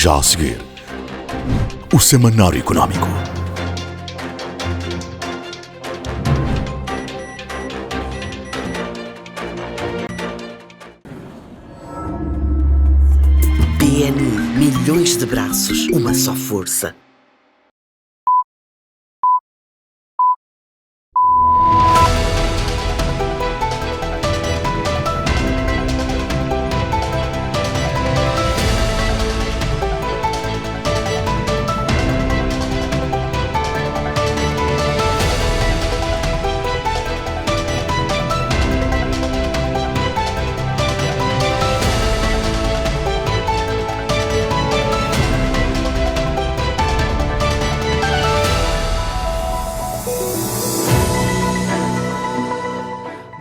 Já a seguir, o Semanário Económico. BNI, milhões de braços, uma só força.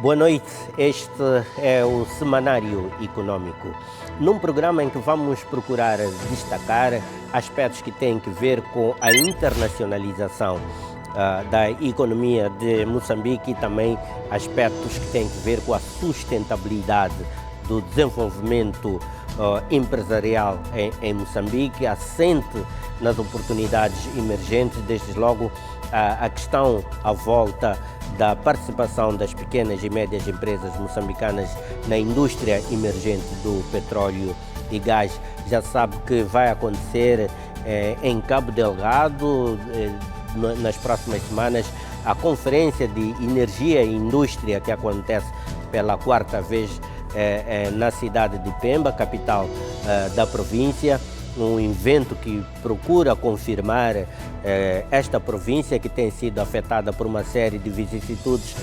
Boa noite, este é o Semanário Económico, num programa em que vamos procurar destacar aspectos que têm que ver com a internacionalização da economia de Moçambique e também aspectos que têm que ver com a sustentabilidade do desenvolvimento empresarial em Moçambique, assente nas oportunidades emergentes, desde logo a questão à volta da participação das pequenas e médias empresas moçambicanas na indústria emergente do petróleo e gás. Já sabe que vai acontecer em Cabo Delgado, nas próximas semanas, a Conferência de Energia e Indústria, que acontece pela quarta vez na cidade de Pemba, capital da província. Um evento que procura confirmar esta província que tem sido afetada por uma série de vicissitudes,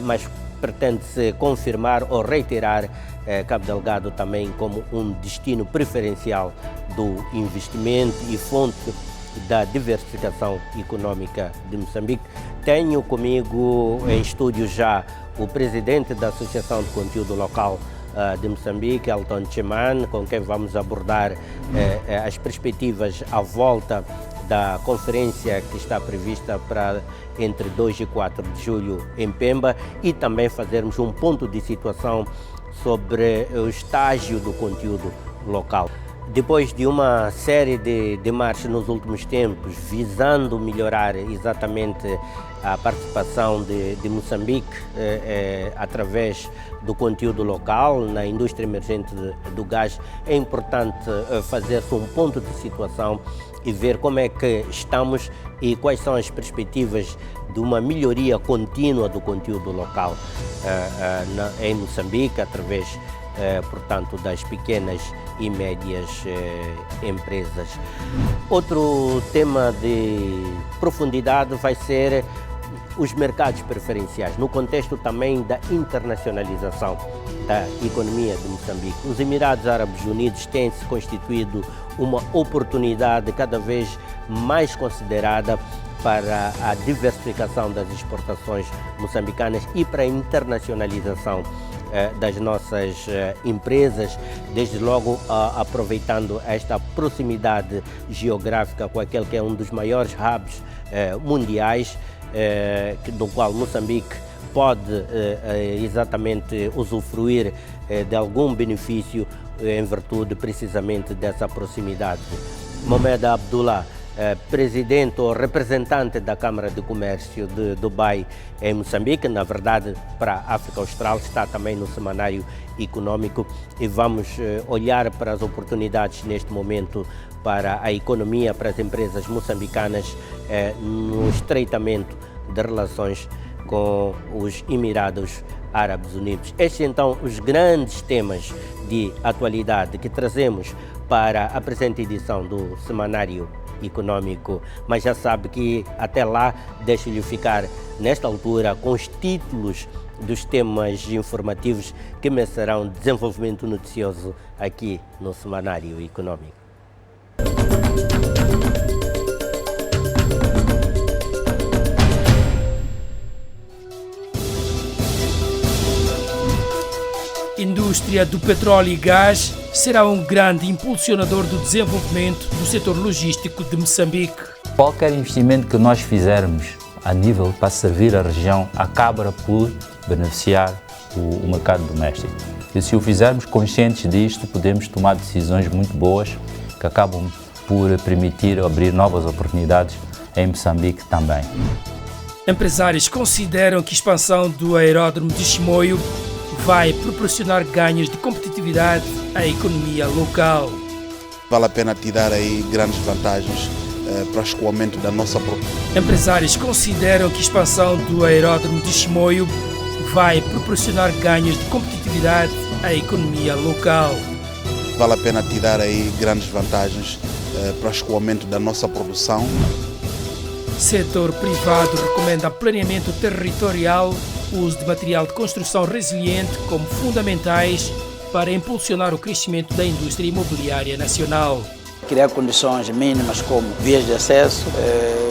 mas pretende-se confirmar ou reiterar Cabo Delgado também como um destino preferencial do investimento e fonte da diversificação econômica de Moçambique. Tenho comigo em estúdio já o presidente da Associação de Conteúdo Local de Moçambique, Elton Cheman, com quem vamos abordar as perspectivas à volta da conferência que está prevista para entre 2 e 4 de julho em Pemba, e também fazermos um ponto de situação sobre o estágio do conteúdo local. Depois de uma série de marchas nos últimos tempos, visando melhorar exatamente a participação de Moçambique através do conteúdo local na indústria emergente do gás, é importante fazer-se um ponto de situação e ver como é que estamos e quais são as perspectivas de uma melhoria contínua do conteúdo local em Moçambique, através portanto, das pequenas e médias empresas. Outro tema de profundidade vai ser os mercados preferenciais, no contexto também da internacionalização da economia de Moçambique. Os Emirados Árabes Unidos têm se constituído uma oportunidade cada vez mais considerada para a diversificação das exportações moçambicanas e para a internacionalização das nossas empresas, desde logo aproveitando esta proximidade geográfica com aquele que é um dos maiores hubs mundiais, do qual Moçambique pode exatamente usufruir de algum benefício em virtude precisamente dessa proximidade. Mohamed Abdullah, presidente ou representante da Câmara de Comércio de Dubai em Moçambique, na verdade para a África Austral, está também no Semanário Económico, e vamos olhar para as oportunidades neste momento para a economia, para as empresas moçambicanas no estreitamento de relações com os Emirados Árabes Unidos. Estes então os grandes temas de atualidade que trazemos para a presente edição do Semanário Económico, mas já sabe que até lá deixo-lhe ficar nesta altura com os títulos dos temas informativos que merecerão desenvolvimento noticioso aqui no Semanário Económico. Indústria do petróleo e gás será um grande impulsionador do desenvolvimento do setor logístico de Moçambique. Qualquer investimento que nós fizermos a nível para servir a região acaba por beneficiar o mercado doméstico. E se o fizermos conscientes disto, podemos tomar decisões muito boas que acabam por permitir abrir novas oportunidades em Moçambique também. Empresários consideram que a expansão do aeródromo de Chimoio vai proporcionar ganhos de competitividade à economia local. Vale a pena tirar aí grandes vantagens para o escoamento da nossa produção. Empresários consideram que a expansão do aeródromo de Chimoio vai proporcionar ganhos de competitividade à economia local. Vale a pena tirar aí grandes vantagens para o escoamento da nossa produção. Setor privado recomenda planeamento territorial, uso de material de construção resiliente como fundamentais para impulsionar o crescimento da indústria imobiliária nacional. Criar condições mínimas como vias de acesso,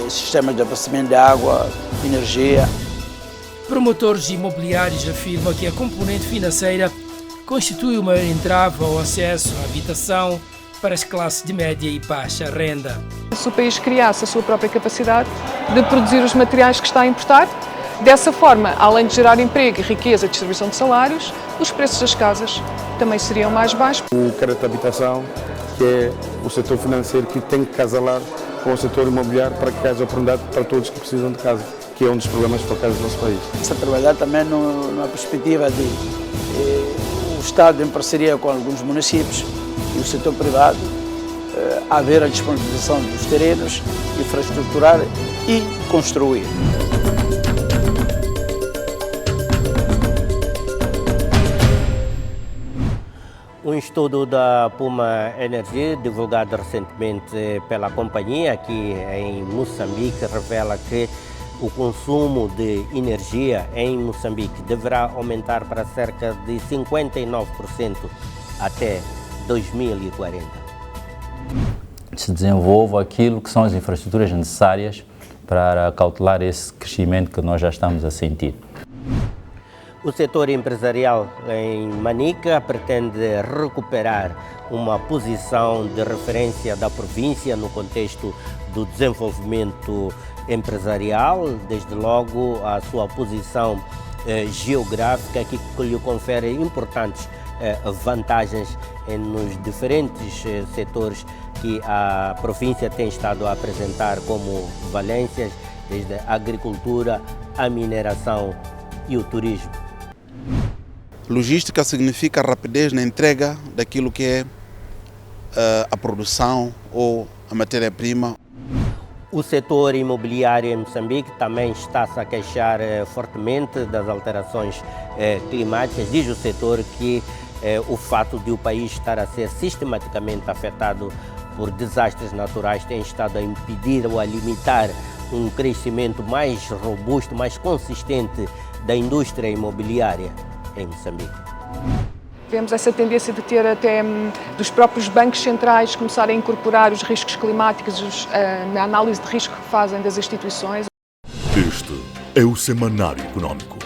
sistemas de abastecimento de água, energia. Promotores imobiliários afirmam que a componente financeira constitui uma entrave ao acesso à habitação para as classes de média e baixa renda. Se o país criasse a sua própria capacidade de produzir os materiais que está a importar, dessa forma, além de gerar emprego e riqueza e distribuição de salários, os preços das casas também seriam mais baixos. O crédito de habitação, que é o setor financeiro que tem que casalar com o setor imobiliário para que haja oportunidade para todos que precisam de casa, que é um dos problemas focados do nosso país. Está a trabalhar também numa perspectiva de o Estado, em parceria com alguns municípios e o setor privado, haver a disponibilização dos terrenos, infraestruturar e construir. Um estudo da Puma Energy, divulgado recentemente pela companhia aqui em Moçambique, revela que o consumo de energia em Moçambique deverá aumentar para cerca de 59% até 2040. Se desenvolva aquilo que são as infraestruturas necessárias para cautelar esse crescimento que nós já estamos a sentir. O setor empresarial em Manica pretende recuperar uma posição de referência da província no contexto do desenvolvimento empresarial, desde logo a sua posição geográfica que lhe confere importantes vantagens nos diferentes setores que a província tem estado a apresentar como valências, desde a agricultura, a mineração e o turismo. Logística significa rapidez na entrega daquilo que é a produção ou a matéria-prima. O setor imobiliário em Moçambique também está-se a queixar fortemente das alterações climáticas. Diz o setor que o fato de o país estar a ser sistematicamente afetado por desastres naturais tem estado a impedir ou a limitar um crescimento mais robusto, mais consistente da indústria imobiliária em Moçambique. Vemos essa tendência de ter até dos próprios bancos centrais começarem a incorporar os riscos climáticos na análise de risco que fazem das instituições. Este é o Semanário Econômico.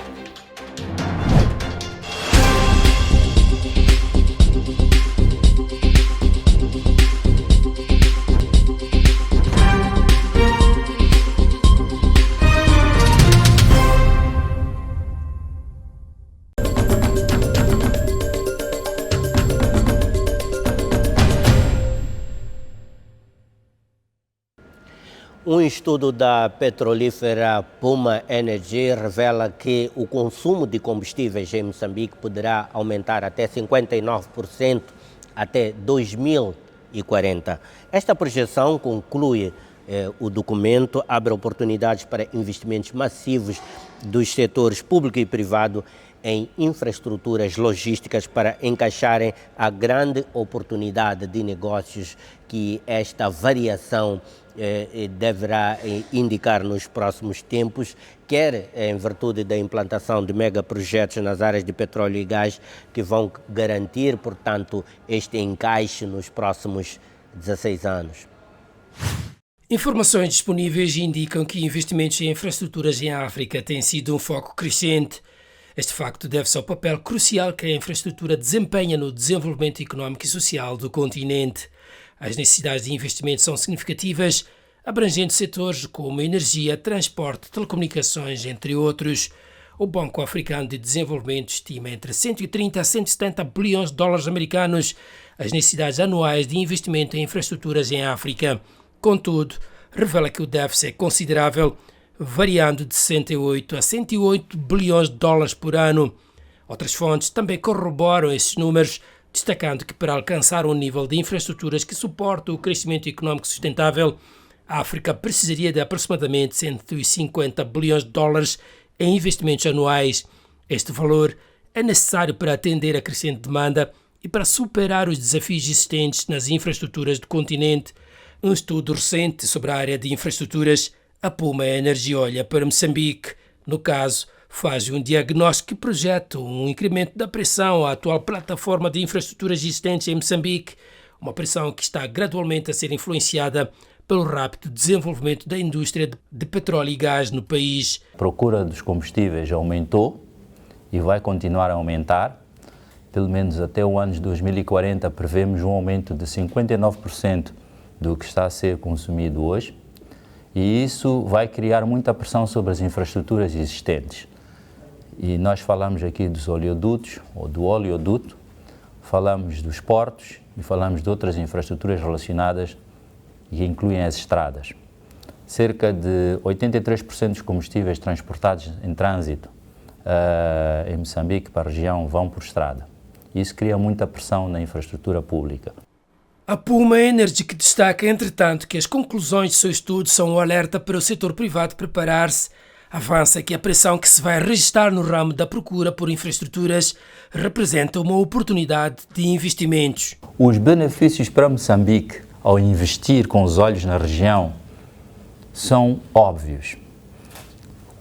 Um estudo da petrolífera Puma Energy revela que o consumo de combustíveis em Moçambique poderá aumentar até 59% até 2040. Esta projeção conclui o documento, abre oportunidades para investimentos massivos dos setores público e privado em infraestruturas logísticas para encaixarem a grande oportunidade de negócios que esta variação deverá indicar nos próximos tempos, quer em virtude da implantação de megaprojetos nas áreas de petróleo e gás que vão garantir, portanto, este encaixe nos próximos 16 anos. Informações disponíveis indicam que investimentos em infraestruturas em África têm sido um foco crescente. Este facto deve-se ao papel crucial que a infraestrutura desempenha no desenvolvimento económico e social do continente. As necessidades de investimento são significativas, abrangendo setores como energia, transporte, telecomunicações, entre outros. o Banco Africano de Desenvolvimento estima entre 130 a 170 bilhões de dólares americanos as necessidades anuais de investimento em infraestruturas em África. Contudo, revela que o déficit é considerável, variando de 68 a 108 bilhões de dólares por ano. Outras fontes também corroboram esses números, destacando que para alcançar um nível de infraestruturas que suporte o crescimento econômico sustentável, a África precisaria de aproximadamente 150 bilhões de dólares em investimentos anuais. Este valor é necessário para atender a crescente demanda e para superar os desafios existentes nas infraestruturas do continente. Um estudo recente sobre a área de infraestruturas, a Puma Energy olha para Moçambique. No caso, faz um diagnóstico que projeta um incremento da pressão à atual plataforma de infraestruturas existentes em Moçambique, uma pressão que está gradualmente a ser influenciada pelo rápido desenvolvimento da indústria de petróleo e gás no país. A procura dos combustíveis aumentou e vai continuar a aumentar. Pelo menos até o ano de 2040 prevemos um aumento de 59% do que está a ser consumido hoje, e isso vai criar muita pressão sobre as infraestruturas existentes. E nós falamos aqui dos oleodutos, ou do oleoduto, falamos dos portos e falamos de outras infraestruturas relacionadas que incluem as estradas. Cerca de 83% dos combustíveis transportados em trânsito em Moçambique para a região vão por estrada. Isso cria muita pressão na infraestrutura pública. A Puma Energy que destaca, entretanto, que as conclusões do seu estudo são um alerta para o setor privado preparar-se. Avança que a pressão que se vai registrar no ramo da procura por infraestruturas representa uma oportunidade de investimentos. Os benefícios para Moçambique ao investir com os olhos na região são óbvios.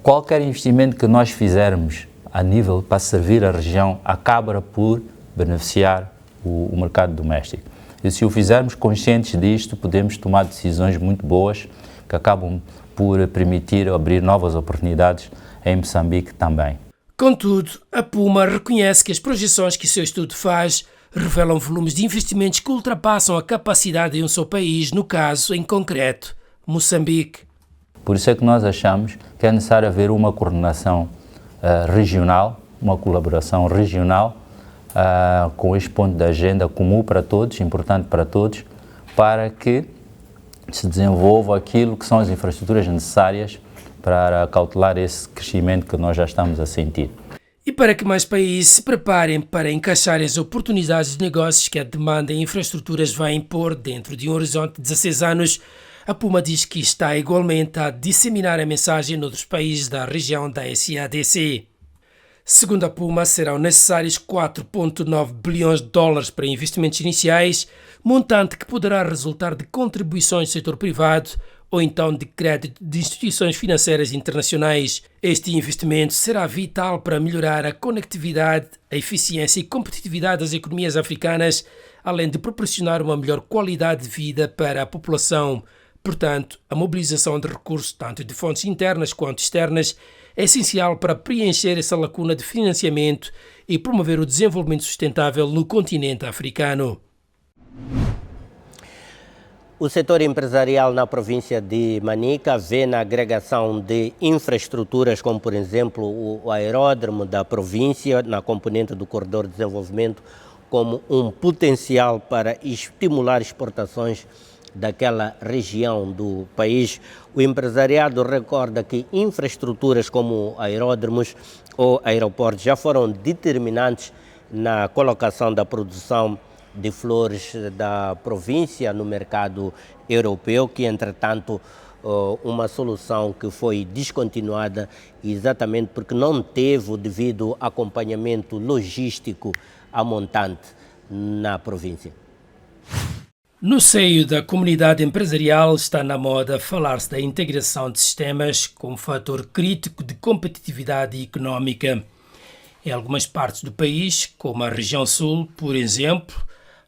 Qualquer investimento que nós fizermos a nível para servir a região acaba por beneficiar o mercado doméstico. E se o fizermos conscientes disto, podemos tomar decisões muito boas que acabam por permitir abrir novas oportunidades em Moçambique também. Contudo, a Puma reconhece que as projeções que o seu estudo faz revelam volumes de investimentos que ultrapassam a capacidade de um só país, no caso, em concreto, Moçambique. Por isso é que nós achamos que é necessário haver uma coordenação regional, uma colaboração regional com este ponto de agenda comum para todos, importante para todos, para que se desenvolva aquilo que são as infraestruturas necessárias para cautelar esse crescimento que nós já estamos a sentir. E para que mais países se preparem para encaixar as oportunidades de negócios que a demanda em infraestruturas vai impor dentro de um horizonte de 16 anos, a Puma diz que está igualmente a disseminar a mensagem noutros países da região da SADC. Segundo a Puma, serão necessários 4,9 bilhões de dólares para investimentos iniciais, montante que poderá resultar de contribuições do setor privado ou então de crédito de instituições financeiras internacionais. Este investimento será vital para melhorar a conectividade, a eficiência e competitividade das economias africanas, além de proporcionar uma melhor qualidade de vida para a população. Portanto, a mobilização de recursos, tanto de fontes internas quanto externas, é essencial para preencher essa lacuna de financiamento e promover o desenvolvimento sustentável no continente africano. O setor empresarial na província de Manica vê na agregação de infraestruturas, como por exemplo o aeródromo da província, na componente do corredor de desenvolvimento, como um potencial para estimular exportações daquela região do país. O empresariado recorda que infraestruturas como aeródromos ou aeroportos já foram determinantes na colocação da produção de flores da província no mercado europeu, que entretanto uma solução que foi descontinuada exatamente porque não teve o devido acompanhamento logístico a montante na província. No seio da comunidade empresarial está na moda falar-se da integração de sistemas como fator crítico de competitividade económica. Em algumas partes do país, como a região sul, por exemplo,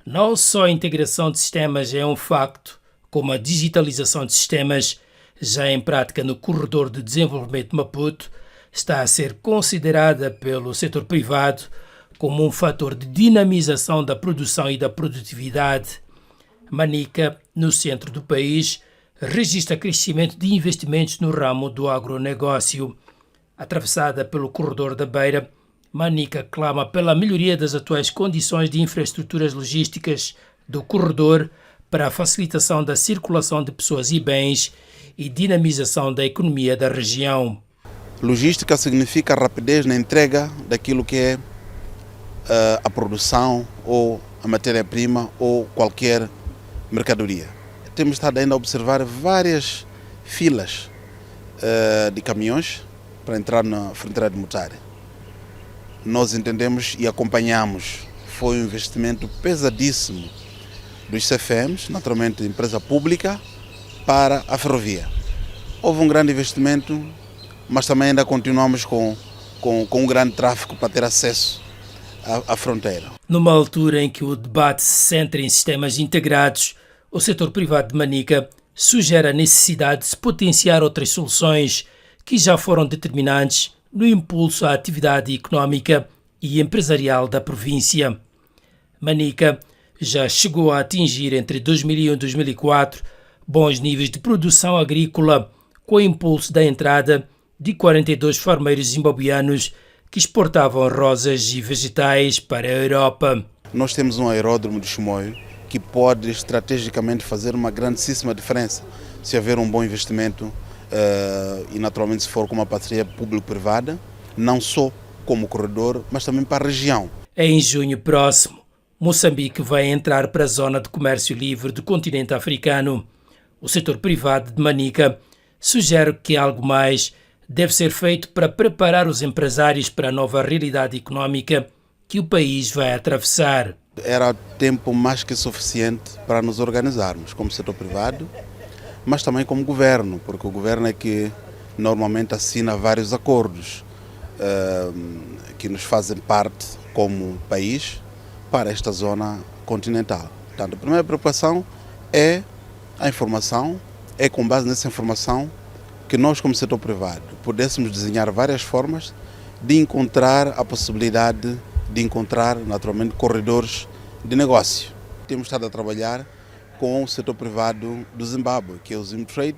não só a integração de sistemas é um facto, como a digitalização de sistemas, já em prática no corredor de desenvolvimento de Maputo, está a ser considerada pelo setor privado como um fator de dinamização da produção e da produtividade. Manica, no centro do país, registra crescimento de investimentos no ramo do agronegócio. Atravessada pelo corredor da Beira, Manica clama pela melhoria das atuais condições de infraestruturas logísticas do corredor para a facilitação da circulação de pessoas e bens e dinamização da economia da região. Logística significa rapidez na entrega daquilo que é a produção ou a matéria-prima ou qualquer mercadoria. Temos estado ainda a observar várias filas de caminhões para entrar na fronteira de Mutare. Nós entendemos e acompanhamos, foi um investimento pesadíssimo dos CFMs, naturalmente empresa pública, para a ferrovia. Houve um grande investimento, mas também ainda continuamos com um grande tráfego para ter acesso à fronteira. Numa altura em que o debate se centra em sistemas integrados, o setor privado de Manica sugere a necessidade de se potenciar outras soluções que já foram determinantes no impulso à atividade económica e empresarial da província. Manica já chegou a atingir entre 2001 e 2004 bons níveis de produção agrícola, com o impulso da entrada de 42 farmeiros zimbabuianos que exportavam rosas e vegetais para a Europa. Nós temos um aeródromo de Chimoio que pode estrategicamente fazer uma grandíssima diferença se houver um bom investimento e naturalmente se for com uma parceria público-privada, não só como corredor, mas também para a região. Em junho próximo, Moçambique vai entrar para a zona de comércio livre do continente africano. O setor privado de Manica sugere que algo mais deve ser feito para preparar os empresários para a nova realidade económica que o país vai atravessar. Era tempo mais que suficiente para nos organizarmos como setor privado, mas também como governo, porque o governo é que normalmente assina vários acordos que nos fazem parte como país para esta zona continental. Portanto, a primeira preocupação é a informação, é com base nessa informação que nós como setor privado pudéssemos desenhar várias formas de encontrar a possibilidade de encontrar naturalmente corredores de negócio. Temos estado a trabalhar com o setor privado do Zimbábue, que é o Zimtrade,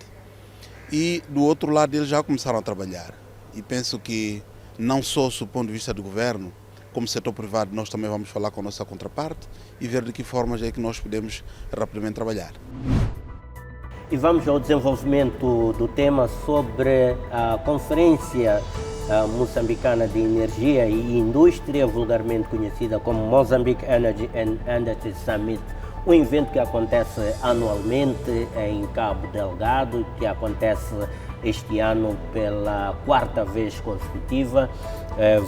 e do outro lado eles já começaram a trabalhar. E penso que não só do ponto de vista do governo, como setor privado nós também vamos falar com a nossa contraparte e ver de que formas é que nós podemos rapidamente trabalhar. E vamos ao desenvolvimento do tema sobre a Conferência Moçambicana de Energia e Indústria, vulgarmente conhecida como Mozambique Energy and Industry Summit, um evento que acontece anualmente em Cabo Delgado, que acontece este ano pela 4ª vez consecutiva,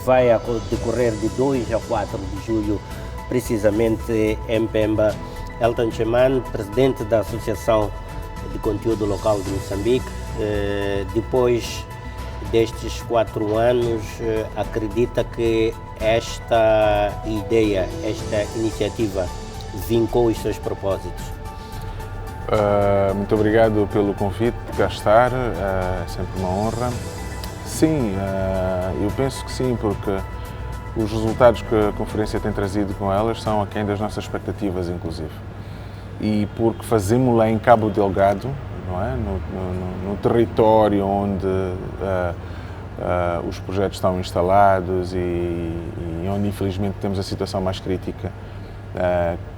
vai decorrer de 2 a 4 de julho, precisamente em Pemba. Elton Cheman, presidente da Associação de Conteúdo Local de Moçambique, depois destes 4 anos, acredita que esta ideia, esta iniciativa vincou os seus propósitos? Muito obrigado pelo convite de cá estar, é sempre uma honra. Sim, eu penso que sim, porque os resultados que a conferência tem trazido com elas são aquém das nossas expectativas, inclusive. E porque fazemos lá em Cabo Delgado, não é? no território onde os projetos estão instalados e onde infelizmente temos a situação mais crítica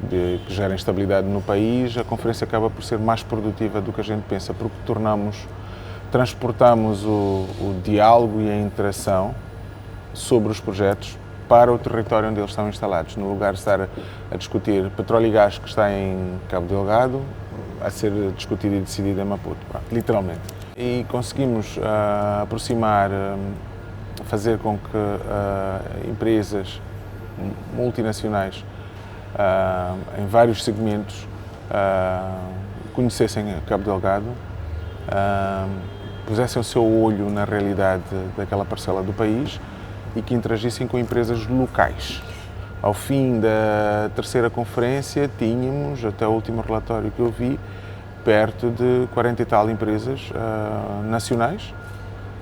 que gera instabilidade no país, a conferência acaba por ser mais produtiva do que a gente pensa, porque transportamos o diálogo e a interação sobre os projetos para o território onde eles estão instalados, no lugar de estar a discutir petróleo e gás que está em Cabo Delgado, a ser discutido e decidido em Maputo, literalmente. E conseguimos aproximar, fazer com que empresas multinacionais em vários segmentos conhecessem Cabo Delgado, pusessem o seu olho na realidade daquela parcela do país e que interagissem com empresas locais. Ao fim da 3ª conferência, tínhamos, até o último relatório que eu vi, perto de 40 e tal empresas nacionais,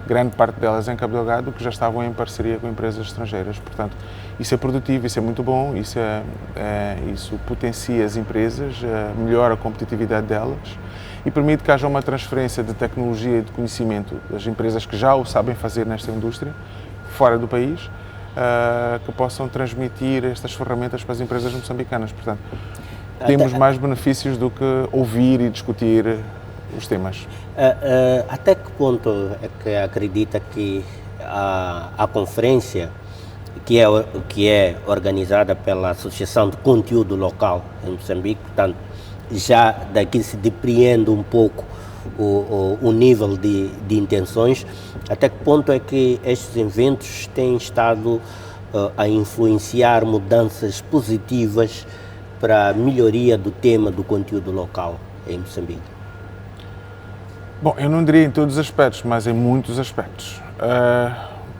grande parte delas em Cabo Delgado, que já estavam em parceria com empresas estrangeiras. Portanto, isso é produtivo, isso é muito bom, isso potencia as empresas, melhora a competitividade delas e permite que haja uma transferência de tecnologia e de conhecimento das empresas que já o sabem fazer nesta indústria, fora do país, que possam transmitir estas ferramentas para as empresas moçambicanas. Portanto, temos mais benefícios do que ouvir e discutir os temas. Até que ponto é que acredita que a conferência, que é organizada pela Associação de Conteúdo Local em Moçambique, portanto, já daqui se depreende um pouco o nível de intenções, até que ponto é que estes eventos têm estado a influenciar mudanças positivas para a melhoria do tema do conteúdo local em Moçambique? Bom, eu não diria em todos os aspectos, mas em muitos aspectos,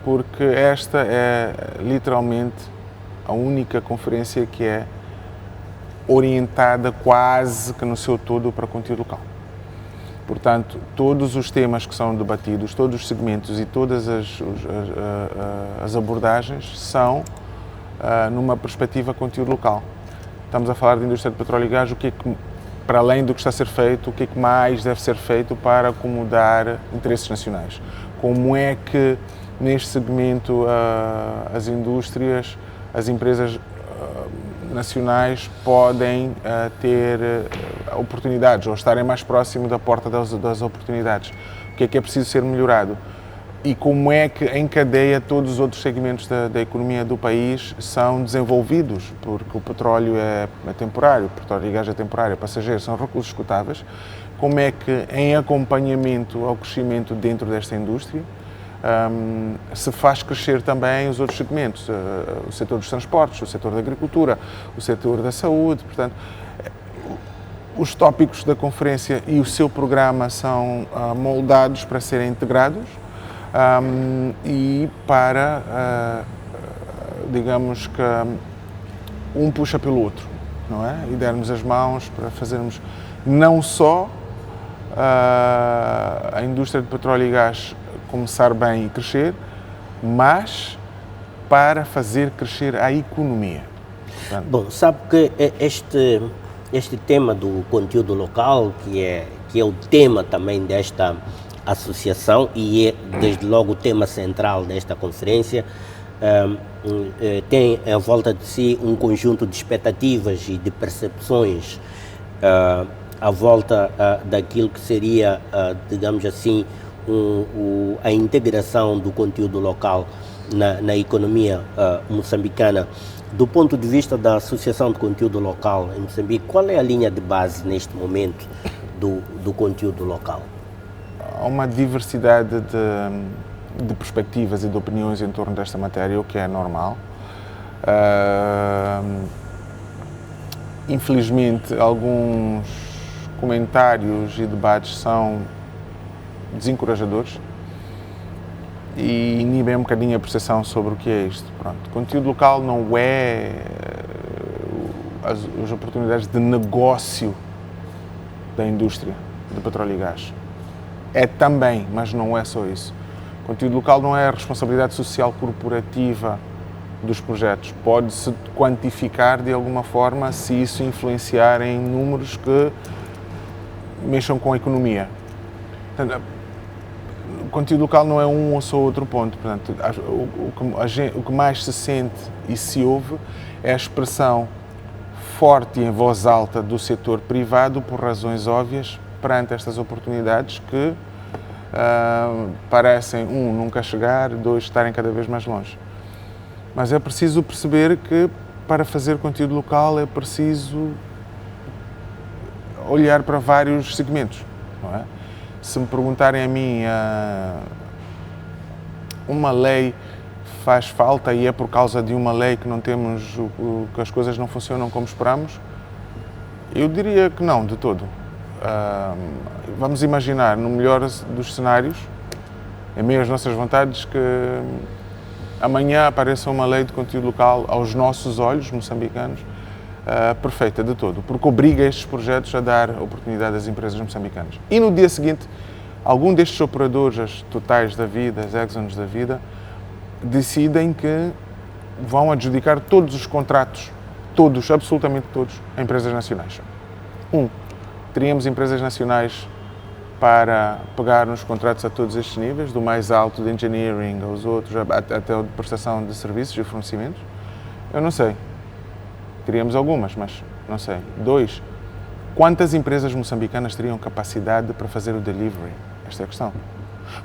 porque esta é literalmente a única conferência que é orientada quase que no seu todo para conteúdo local. Portanto, todos os temas que são debatidos, todos os segmentos e todas as abordagens são numa perspectiva conteúdo local. Estamos a falar de indústria de petróleo e gás, o que é que, para além do que está a ser feito, o que é que mais deve ser feito para acomodar interesses nacionais? Como é que neste segmento as indústrias, as empresas nacionais podem ter oportunidades ou estarem mais próximo da porta das oportunidades? O que é preciso ser melhorado? E como é que em cadeia todos os outros segmentos da economia do país são desenvolvidos? Porque o petróleo é temporário, o petróleo e gás é temporário, passageiros são recursos esgotáveis. Como é que em acompanhamento ao crescimento dentro desta indústria se faz crescer também os outros segmentos, o setor dos transportes, o setor da agricultura, o setor da saúde. Portanto, os tópicos da conferência e o seu programa são moldados para serem integrados e para, digamos que um puxa pelo outro, não é? E darmos as mãos para fazermos não só a indústria de petróleo e gás começar bem e crescer, mas para fazer crescer a economia. Portanto, bom, sabe que este tema do conteúdo local, que é o tema também desta associação e é desde logo o tema central desta conferência, tem à volta de si um conjunto de expectativas e de percepções à volta daquilo que seria, digamos assim, a integração do conteúdo local na economia moçambicana. Do ponto de vista da Associação de Conteúdo Local em Moçambique, qual é a linha de base neste momento do conteúdo local? Há uma diversidade de perspectivas e de opiniões em torno desta matéria, o que é normal. Infelizmente, alguns comentários e debates são desencorajadores e inibem um bocadinho a percepção sobre o que é isto. Pronto. Conteúdo local não é as oportunidades de negócio da indústria de petróleo e gás. É também, mas não é só isso. Conteúdo local não é a responsabilidade social corporativa dos projetos. Pode-se quantificar de alguma forma se isso influenciar em números que mexam com a economia. Portanto, o conteúdo local não é um ou só outro ponto. Portanto, o que mais se sente e se ouve é a expressão forte e em voz alta do setor privado, por razões óbvias, perante estas oportunidades que parecem, nunca chegar, dois, estarem cada vez mais longe. Mas é preciso perceber que para fazer conteúdo local é preciso olhar para vários segmentos, não é? Se me perguntarem a mim, uma lei faz falta e é por causa de uma lei que não temos, que as coisas não funcionam como esperamos, eu diria que não, de todo. Vamos imaginar, no melhor dos cenários, em meio às nossas vontades, que amanhã apareça uma lei de conteúdo local aos nossos olhos, moçambicanos, perfeita de todo, porque obriga estes projetos a dar oportunidade às empresas moçambicanas. E no dia seguinte, algum destes operadores, as Totais da vida, as Exxons da vida, decidem que vão adjudicar todos os contratos, todos, absolutamente todos, a empresas nacionais. Teríamos empresas nacionais para pegar nos contratos a todos estes níveis, do mais alto de engineering aos outros, até a prestação de serviços e fornecimentos? Eu não sei. Teríamos algumas, mas não sei. 2, quantas empresas moçambicanas teriam capacidade para fazer o delivery? Esta é a questão.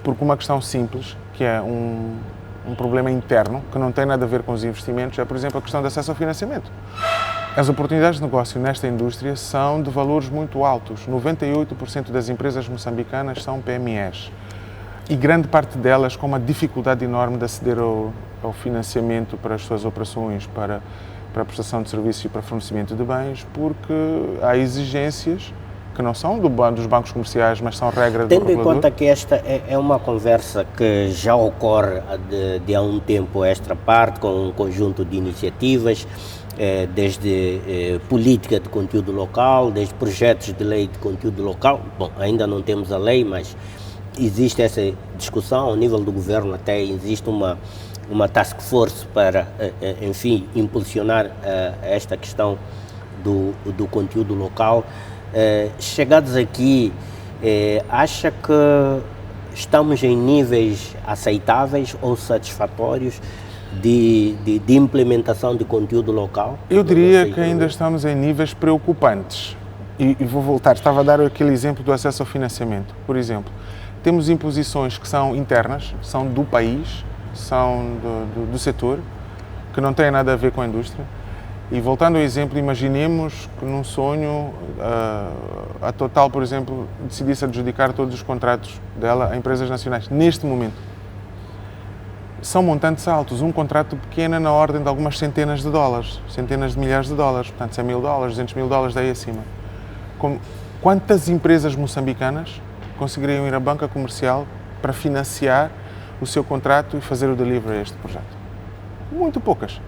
Porque uma questão simples, que é um problema interno, que não tem nada a ver com os investimentos, é, por exemplo, a questão de acesso ao financiamento. As oportunidades de negócio nesta indústria são de valores muito altos. 98% das empresas moçambicanas são PMEs. E grande parte delas com uma dificuldade enorme de aceder ao financiamento para as suas operações, para a prestação de serviços e para fornecimento de bens, porque há exigências que não são dos bancos comerciais, mas são regra do regulador. Tendo em conta que esta é uma conversa que já ocorre de há um tempo esta parte, com um conjunto de iniciativas, desde política de conteúdo local, desde projetos de lei de conteúdo local. Bom, ainda não temos a lei, mas existe essa discussão ao nível do governo, até existe uma task force para, enfim, impulsionar esta questão do conteúdo local. Chegados aqui, acha que estamos em níveis aceitáveis ou satisfatórios de implementação de conteúdo local? Eu diria que ainda estamos em níveis preocupantes. E vou voltar, estava a dar aquele exemplo do acesso ao financiamento. Por exemplo, temos imposições que são internas, são do país, são do setor, que não têm nada a ver com a indústria. E voltando ao exemplo, imaginemos que num sonho a Total, por exemplo, decidisse adjudicar todos os contratos dela a empresas nacionais. Neste momento, são montantes altos. Um contrato pequeno é na ordem de algumas centenas de dólares, centenas de milhares de dólares, portanto $100 mil, $200 mil, daí acima. Quantas empresas moçambicanas conseguiriam ir à banca comercial para financiar o seu contrato e fazer o delivery a este projeto? Muito poucas.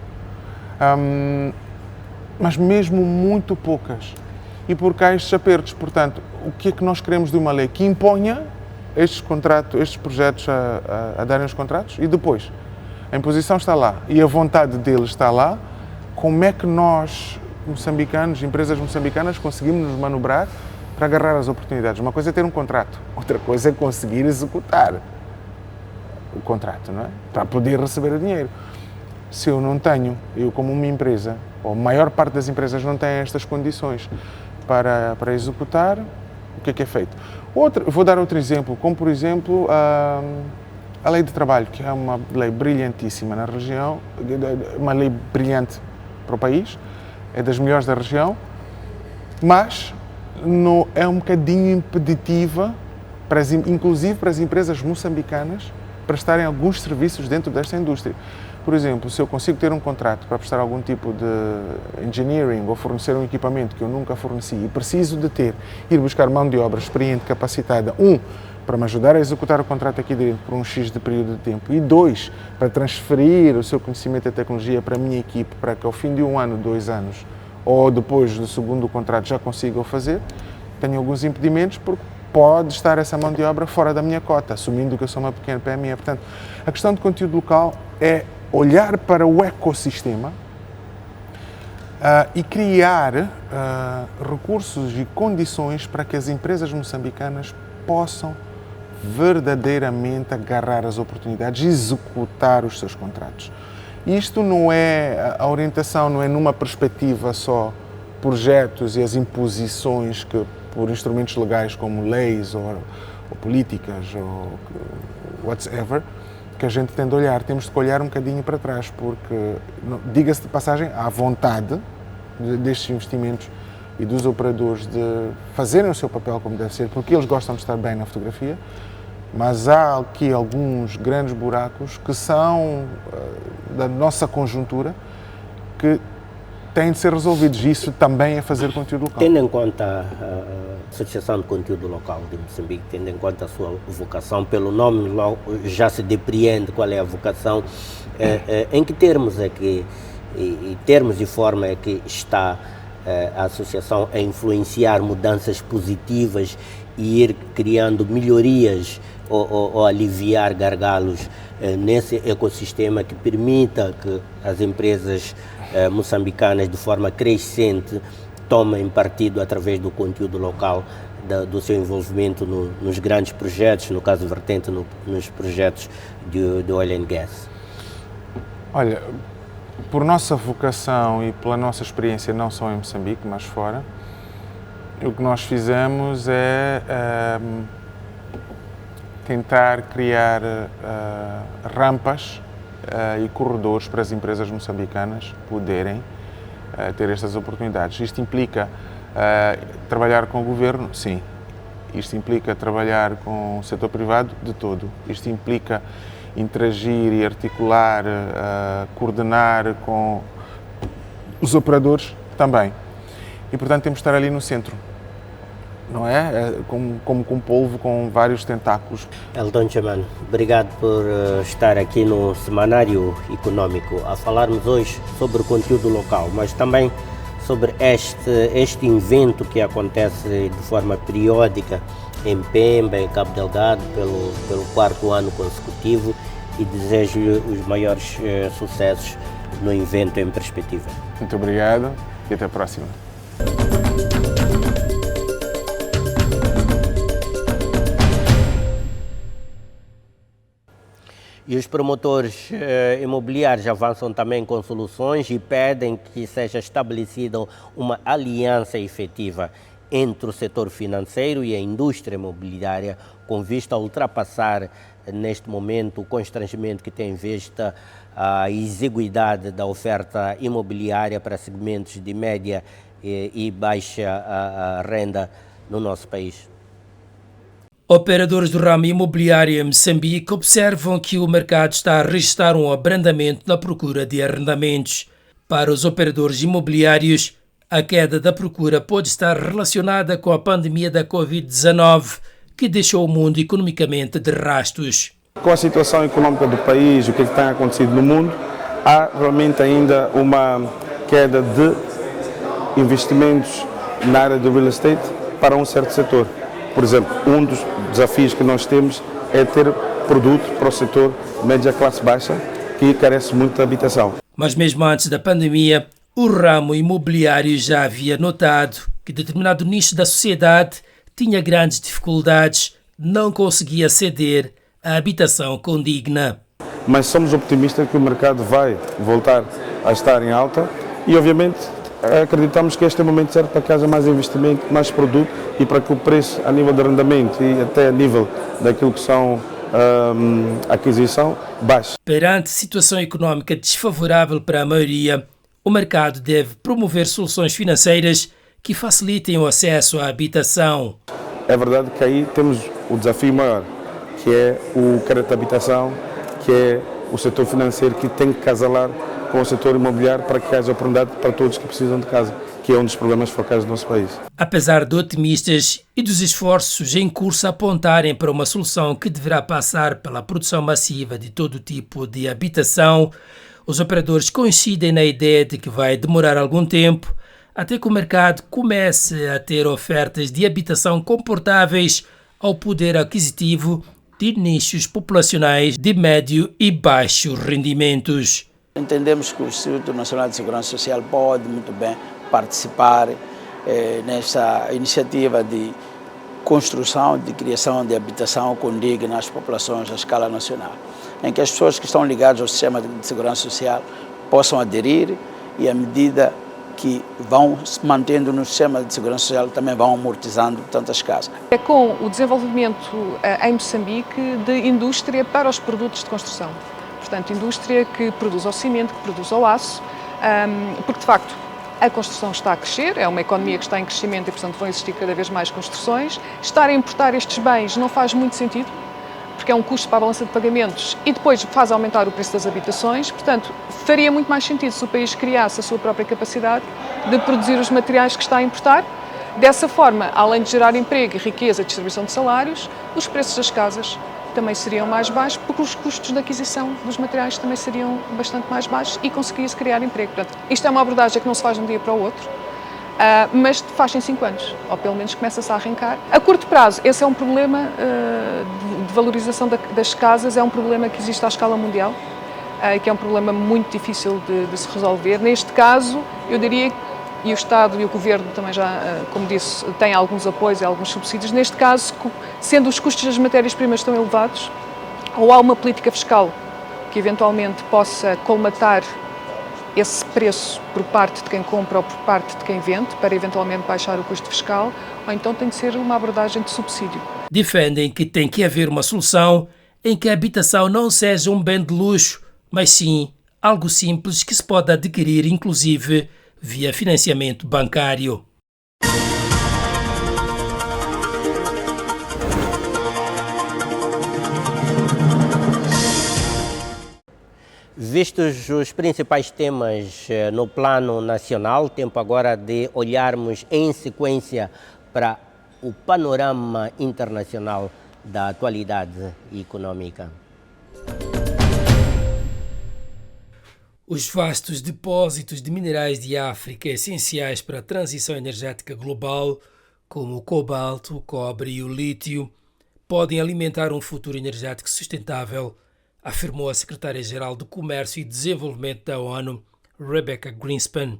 Mas mesmo muito poucas. E por cá estes apertos. Portanto, o que é que nós queremos de uma lei? Que imponha estes projetos a darem os contratos e depois a imposição está lá e a vontade deles está lá. Como é que nós, moçambicanos, empresas moçambicanas, conseguimos nos manobrar para agarrar as oportunidades? Uma coisa é ter um contrato, outra coisa é conseguir executar o contrato, não é? Para poder receber o dinheiro. Se eu não tenho, eu como uma empresa, ou a maior parte das empresas não tem estas condições para executar, o que é feito? Vou dar outro exemplo, como por exemplo a lei de trabalho, que é uma lei brilhantíssima na região, uma lei brilhante para o país, é das melhores da região, mas é um bocadinho impeditiva, inclusive para as empresas moçambicanas, prestarem alguns serviços dentro desta indústria. Por exemplo, se eu consigo ter um contrato para prestar algum tipo de engineering ou fornecer um equipamento que eu nunca forneci e preciso de ir buscar mão de obra experiente, capacitada, para me ajudar a executar o contrato aqui dentro por um X de período de tempo, e 2, para transferir o seu conhecimento e tecnologia para a minha equipe, para que ao fim de 1 ano, 2 anos, ou depois do segundo contrato já consiga o fazer, tenho alguns impedimentos, porque pode estar essa mão de obra fora da minha cota, assumindo que eu sou uma pequena PME. Portanto, a questão de conteúdo local é olhar para o ecossistema e criar recursos e condições para que as empresas moçambicanas possam verdadeiramente agarrar as oportunidades e executar os seus contratos. Isto não é, a orientação não é numa perspectiva só projetos e as imposições que por instrumentos legais como leis ou políticas ou whatever, que a gente tem de olhar. Temos de olhar um bocadinho para trás, porque, diga-se de passagem, há vontade destes investimentos e dos operadores de fazerem o seu papel como deve ser, porque eles gostam de estar bem na fotografia, mas há aqui alguns grandes buracos que são da nossa conjuntura que têm de ser resolvidos. Isso também é fazer conteúdo local. Tendo em conta a Associação de Conteúdo Local de Moçambique, tendo em conta a sua vocação, pelo nome já se depreende qual é a vocação, em que termos é que, termos e forma é que está a Associação a influenciar mudanças positivas e ir criando melhorias ou aliviar gargalos nesse ecossistema que permita que as empresas moçambicanas, de forma crescente, tomem partido através do conteúdo local do seu envolvimento nos grandes projetos, no caso vertente nos projetos de oil and gas? Olha, por nossa vocação e pela nossa experiência, não só em Moçambique, mas fora, o que nós fizemos é tentar criar rampas e corredores para as empresas moçambicanas poderem ter estas oportunidades. Isto implica trabalhar com o governo? Sim. Isto implica trabalhar com o setor privado? De todo. Isto implica interagir e articular, coordenar com os operadores? Também. E, portanto, temos de estar ali no centro. Não é? Como com polvo com vários tentáculos. Elton Chamano, obrigado por estar aqui no Semanário Econômico a falarmos hoje sobre o conteúdo local, mas também sobre este evento que acontece de forma periódica em Pemba, em Cabo Delgado, pelo 4º ano consecutivo, e desejo-lhe os maiores sucessos no evento em perspectiva. Muito obrigado e até a próxima. E os promotores imobiliários avançam também com soluções e pedem que seja estabelecida uma aliança efetiva entre o setor financeiro e a indústria imobiliária, com vista a ultrapassar neste momento o constrangimento que tem em vista a exiguidade da oferta imobiliária para segmentos de média e baixa renda no nosso país. Operadores do ramo imobiliário em Moçambique observam que o mercado está a registrar um abrandamento na procura de arrendamentos. Para os operadores imobiliários, a queda da procura pode estar relacionada com a pandemia da Covid-19, que deixou o mundo economicamente de rastos. Com a situação econômica do país, o que tem acontecido no mundo, há realmente ainda uma queda de investimentos na área do real estate para um certo setor. Por exemplo, um dos desafios que nós temos é ter produto para o setor média classe baixa, que carece muito de habitação. Mas mesmo antes da pandemia, o ramo imobiliário já havia notado que determinado nicho da sociedade tinha grandes dificuldades, não conseguia ceder à habitação condigna. Mas somos optimistas que o mercado vai voltar a estar em alta e, obviamente, acreditamos que este é o momento certo para que haja mais investimento, mais produto e para que o preço a nível de arrendamento e até a nível daquilo que são aquisição baixe. Perante situação econômica desfavorável para a maioria, o mercado deve promover soluções financeiras que facilitem o acesso à habitação. É verdade que aí temos o desafio maior, que é o crédito de habitação, que é o setor financeiro que tem que casalar com o setor imobiliário para que haja oportunidade para todos que precisam de casa, que é um dos problemas focais do nosso país. Apesar de otimistas e dos esforços em curso apontarem para uma solução que deverá passar pela produção massiva de todo tipo de habitação, os operadores coincidem na ideia de que vai demorar algum tempo até que o mercado comece a ter ofertas de habitação comportáveis ao poder aquisitivo de nichos populacionais de médio e baixos rendimentos. Entendemos que o Instituto Nacional de Segurança Social pode muito bem participar nessa iniciativa de construção, de criação de habitação condigna às populações à escala nacional, em que as pessoas que estão ligadas ao sistema de segurança social possam aderir e, à medida que vão se mantendo no sistema de segurança social, também vão amortizando tantas casas. É com o desenvolvimento em Moçambique de indústria para os produtos de construção. Portanto, indústria que produz o cimento, que produz o aço, porque de facto a construção está a crescer, é uma economia que está em crescimento e, portanto, vão existir cada vez mais construções. Estar a importar estes bens não faz muito sentido, porque é um custo para a balança de pagamentos e depois faz aumentar o preço das habitações. Portanto, faria muito mais sentido se o país criasse a sua própria capacidade de produzir os materiais que está a importar. Dessa forma, além de gerar emprego e riqueza e distribuição de salários, os preços das casas também seriam mais baixos, porque os custos de aquisição dos materiais também seriam bastante mais baixos e conseguia-se criar emprego. Portanto, isto é uma abordagem que não se faz de um dia para o outro, mas faz em 5 anos, ou pelo menos começa-se a arrancar. A curto prazo, esse é um problema de valorização das casas, é um problema que existe à escala mundial, que é um problema muito difícil de se resolver. Neste caso, eu diria e o Estado e o Governo também já, como disse, têm alguns apoios e alguns subsídios. Neste caso, sendo os custos das matérias-primas tão elevados, ou há uma política fiscal que eventualmente possa colmatar esse preço por parte de quem compra ou por parte de quem vende, para eventualmente baixar o custo fiscal, ou então tem de ser uma abordagem de subsídio. Defendem que tem que haver uma solução em que a habitação não seja um bem de luxo, mas sim algo simples que se pode adquirir, inclusive via financiamento bancário. Vistos os principais temas no plano nacional, tempo agora de olharmos em sequência para o panorama internacional da atualidade econômica. Os vastos depósitos de minerais de África essenciais para a transição energética global, como o cobalto, o cobre e o lítio, podem alimentar um futuro energético sustentável, afirmou a secretária-geral do Comércio e Desenvolvimento da ONU, Rebecca Greenspan.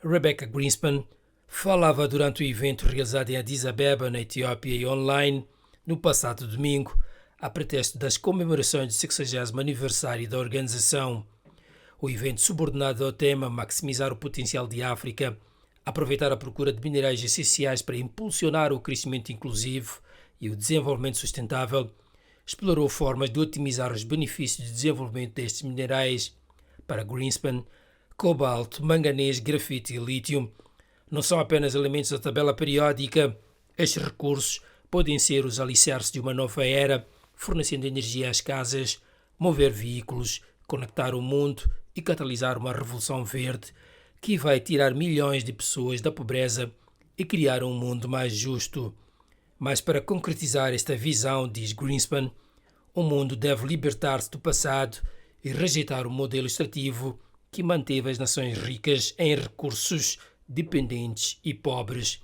Rebecca Greenspan falava durante o evento realizado em Addis Abeba, na Etiópia, e online, no passado domingo, a pretexto das comemorações do 60º aniversário da organização. O evento, subordinado ao tema Maximizar o Potencial de África, aproveitar a procura de minerais essenciais para impulsionar o crescimento inclusivo e o desenvolvimento sustentável, explorou formas de otimizar os benefícios de desenvolvimento destes minerais. Para Greenspan, cobalto, manganês, grafite e lítio não são apenas elementos da tabela periódica. Estes recursos podem ser os alicerces de uma nova era, fornecendo energia às casas, mover veículos, conectar o mundo e catalisar uma revolução verde que vai tirar milhões de pessoas da pobreza e criar um mundo mais justo. Mas para concretizar esta visão, diz Greenspan, o mundo deve libertar-se do passado e rejeitar o modelo extrativo que manteve as nações ricas em recursos dependentes e pobres.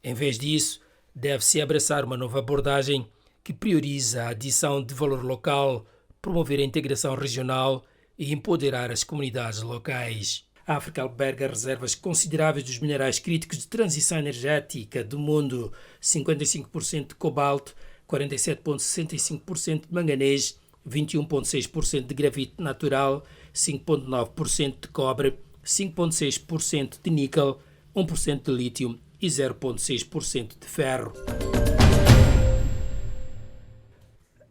Em vez disso, deve-se abraçar uma nova abordagem que prioriza a adição de valor local, promover a integração regional e empoderar as comunidades locais. A África alberga reservas consideráveis dos minerais críticos de transição energética do mundo: 55% de cobalto, 47,65% de manganês, 21,6% de grafite natural, 5,9% de cobre, 5,6% de níquel, 1% de lítio e 0,6% de ferro.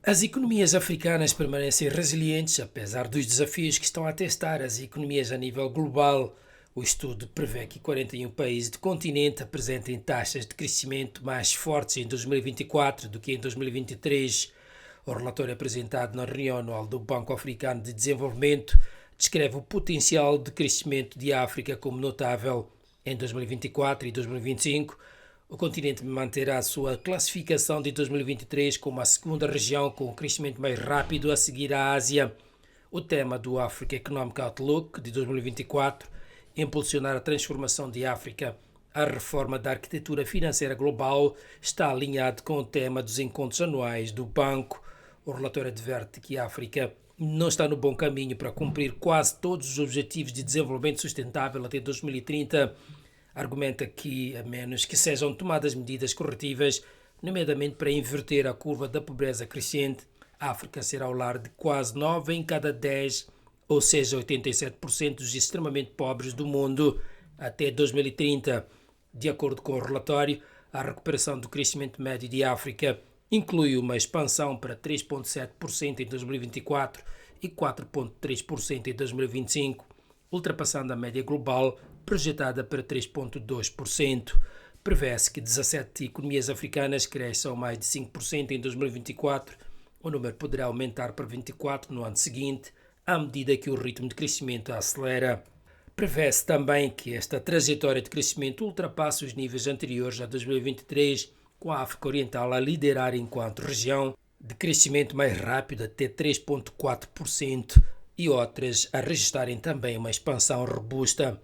As economias africanas permanecem resilientes, apesar dos desafios que estão a testar as economias a nível global. O estudo prevê que 41 países do continente apresentem taxas de crescimento mais fortes em 2024 do que em 2023. O relatório apresentado na reunião anual do Banco Africano de Desenvolvimento descreve o potencial de crescimento de África como notável. Em 2024 e 2025, o continente manterá a sua classificação de 2023 como a segunda região com o crescimento mais rápido a seguir à Ásia. O tema do Africa Economic Outlook de 2024, impulsionar a transformação de África, a reforma da arquitetura financeira global, está alinhado com o tema dos encontros anuais do banco. O relatório adverte que a África não está no bom caminho para cumprir quase todos os objetivos de desenvolvimento sustentável até 2030. Argumenta que, a menos que sejam tomadas medidas corretivas, nomeadamente para inverter a curva da pobreza crescente, a África será o lar de quase 9 em cada 10, ou seja, 87% dos extremamente pobres do mundo até 2030. De acordo com o relatório, a recuperação do crescimento médio de África inclui uma expansão para 3,7% em 2024 e 4,3% em 2025, ultrapassando a média global projetada para 3,2%. Prevê-se que 17 economias africanas cresçam mais de 5% em 2024. O número poderá aumentar para 24% no ano seguinte, à medida que o ritmo de crescimento acelera. Prevê-se também que esta trajetória de crescimento ultrapasse os níveis anteriores a 2023, com a África Oriental a liderar enquanto região de crescimento mais rápido até 3,4% e outras a registrarem também uma expansão robusta.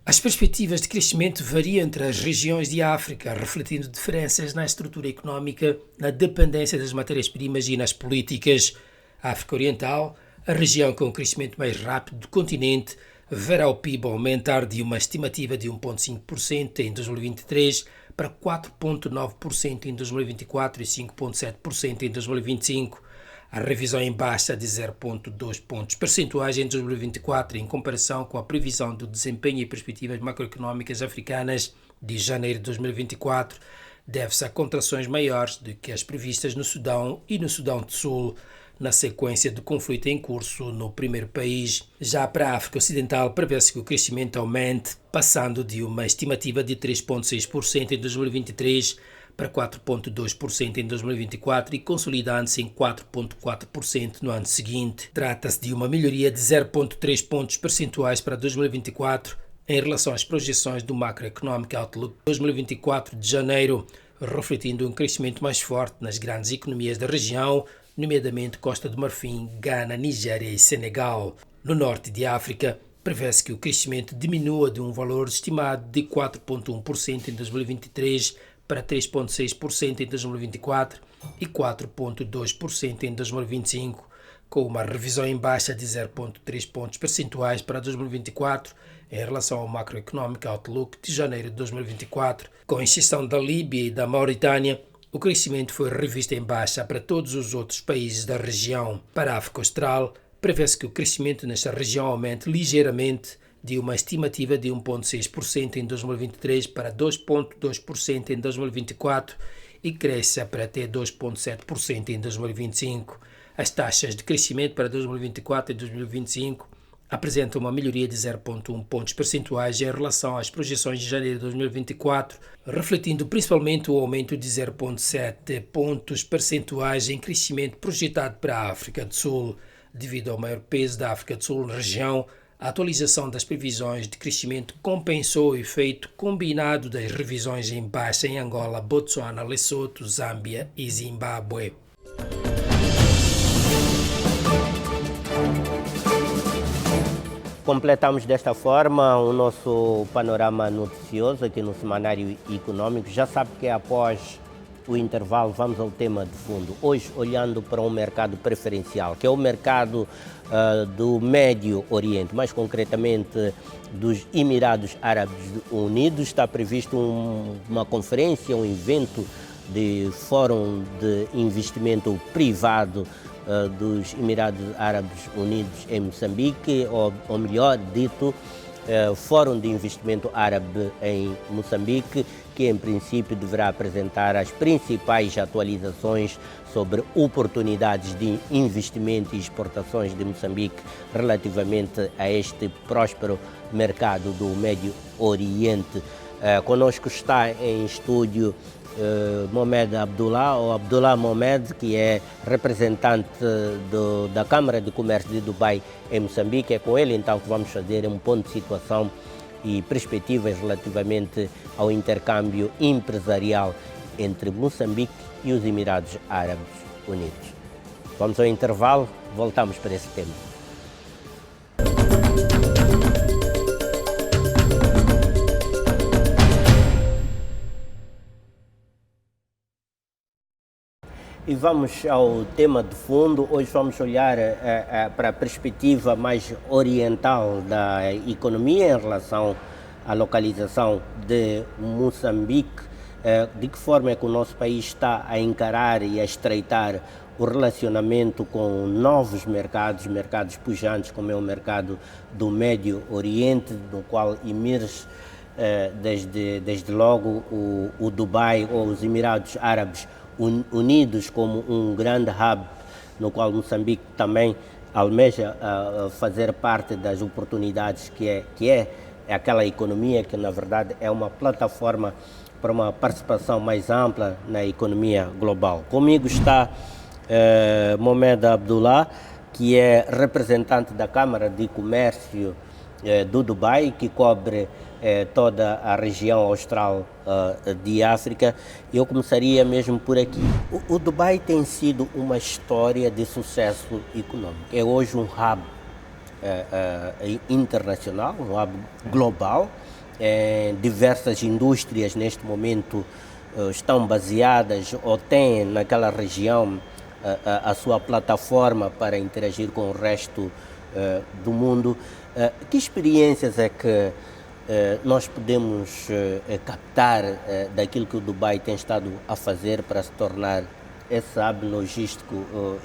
As perspectivas de crescimento variam entre as regiões de África, refletindo diferenças na estrutura económica, na dependência das matérias-primas e nas políticas. A África Oriental, a região com o crescimento mais rápido do continente, verá o PIB aumentar de uma estimativa de 1,5% em 2023 para 4,9% em 2024 e 5,7% em 2025. A revisão em baixa de 0,2 pontos percentuais em 2024 em comparação com a previsão do desempenho e perspectivas macroeconómicas africanas de janeiro de 2024 deve-se a contrações maiores do que as previstas no Sudão e no Sudão do Sul, na sequência do conflito em curso no primeiro país. Já para a África Ocidental, prevê-se que o crescimento aumente, passando de uma estimativa de 3,6% em 2023 para 4,2% em 2024 e consolidando-se em 4,4% no ano seguinte. Trata-se de uma melhoria de 0,3 pontos percentuais para 2024 em relação às projeções do Macroeconomic Outlook 2024 de janeiro, refletindo um crescimento mais forte nas grandes economias da região, nomeadamente Costa do Marfim, Gana, Nigéria e Senegal. No norte de África, prevê-se que o crescimento diminua de um valor estimado de 4,1% em 2023 para 3,6% em 2024 e 4,2% em 2025, com uma revisão em baixa de 0,3 pontos percentuais para 2024 em relação ao Macroeconomic Outlook de janeiro de 2024. Com exceção da Líbia e da Mauritânia, o crescimento foi revisto em baixa para todos os outros países da região. Para a África Austral, prevê-se que o crescimento nesta região aumente ligeiramente de uma estimativa de 1,6% em 2023 para 2,2% em 2024 e cresça para até 2,7% em 2025. As taxas de crescimento para 2024 e 2025 apresentam uma melhoria de 0,1 pontos percentuais em relação às projeções de janeiro de 2024, refletindo principalmente o aumento de 0,7 pontos percentuais em crescimento projetado para a África do Sul. Devido ao maior peso da África do Sul na região, a atualização das previsões de crescimento compensou o efeito combinado das revisões em baixa em Angola, Botsuana, Lesoto, Zâmbia e Zimbábue. Completamos desta forma o nosso panorama noticioso aqui no Semanário Econômico. Já sabe que após o intervalo vamos ao tema de fundo. Hoje olhando para um mercado preferencial, que é o mercado do Médio Oriente, mais concretamente dos Emirados Árabes Unidos. Está previsto uma conferência, um evento de Fórum de Investimento Privado dos Emirados Árabes Unidos em Moçambique, ou melhor dito, Fórum de Investimento Árabe em Moçambique, que em princípio deverá apresentar as principais atualizações sobre oportunidades de investimento e exportações de Moçambique relativamente a este próspero mercado do Médio Oriente. Conosco está em estúdio Mohamed Abdullah, ou Abdullah Mohamed, que é representante da Câmara de Comércio de Dubai em Moçambique. É com ele então que vamos fazer um ponto de situação e perspectivas relativamente ao intercâmbio empresarial entre Moçambique e os Emirados Árabes Unidos. Vamos ao intervalo, voltamos para esse tema. E vamos ao tema de fundo. Hoje vamos olhar para a perspectiva mais oriental da economia em relação à localização de Moçambique. De que forma é que o nosso país está a encarar e a estreitar o relacionamento com novos mercados pujantes, como é o mercado do Médio Oriente, no qual emerge desde logo o Dubai ou os Emirados Árabes Unidos como um grande hub, no qual Moçambique também almeja fazer parte das oportunidades que é aquela economia que na verdade é uma plataforma para uma participação mais ampla na economia global. Comigo está Mohamed Abdullah, que é representante da Câmara de Comércio do Dubai, que cobre toda a região austral de África. Eu começaria mesmo por aqui. O Dubai tem sido uma história de sucesso econômico. É hoje um hub internacional, um hub global. Diversas indústrias neste momento estão baseadas ou têm naquela região a sua plataforma para interagir com o resto do mundo. Que experiências é que nós podemos captar daquilo que o Dubai tem estado a fazer para se tornar esse hub logístico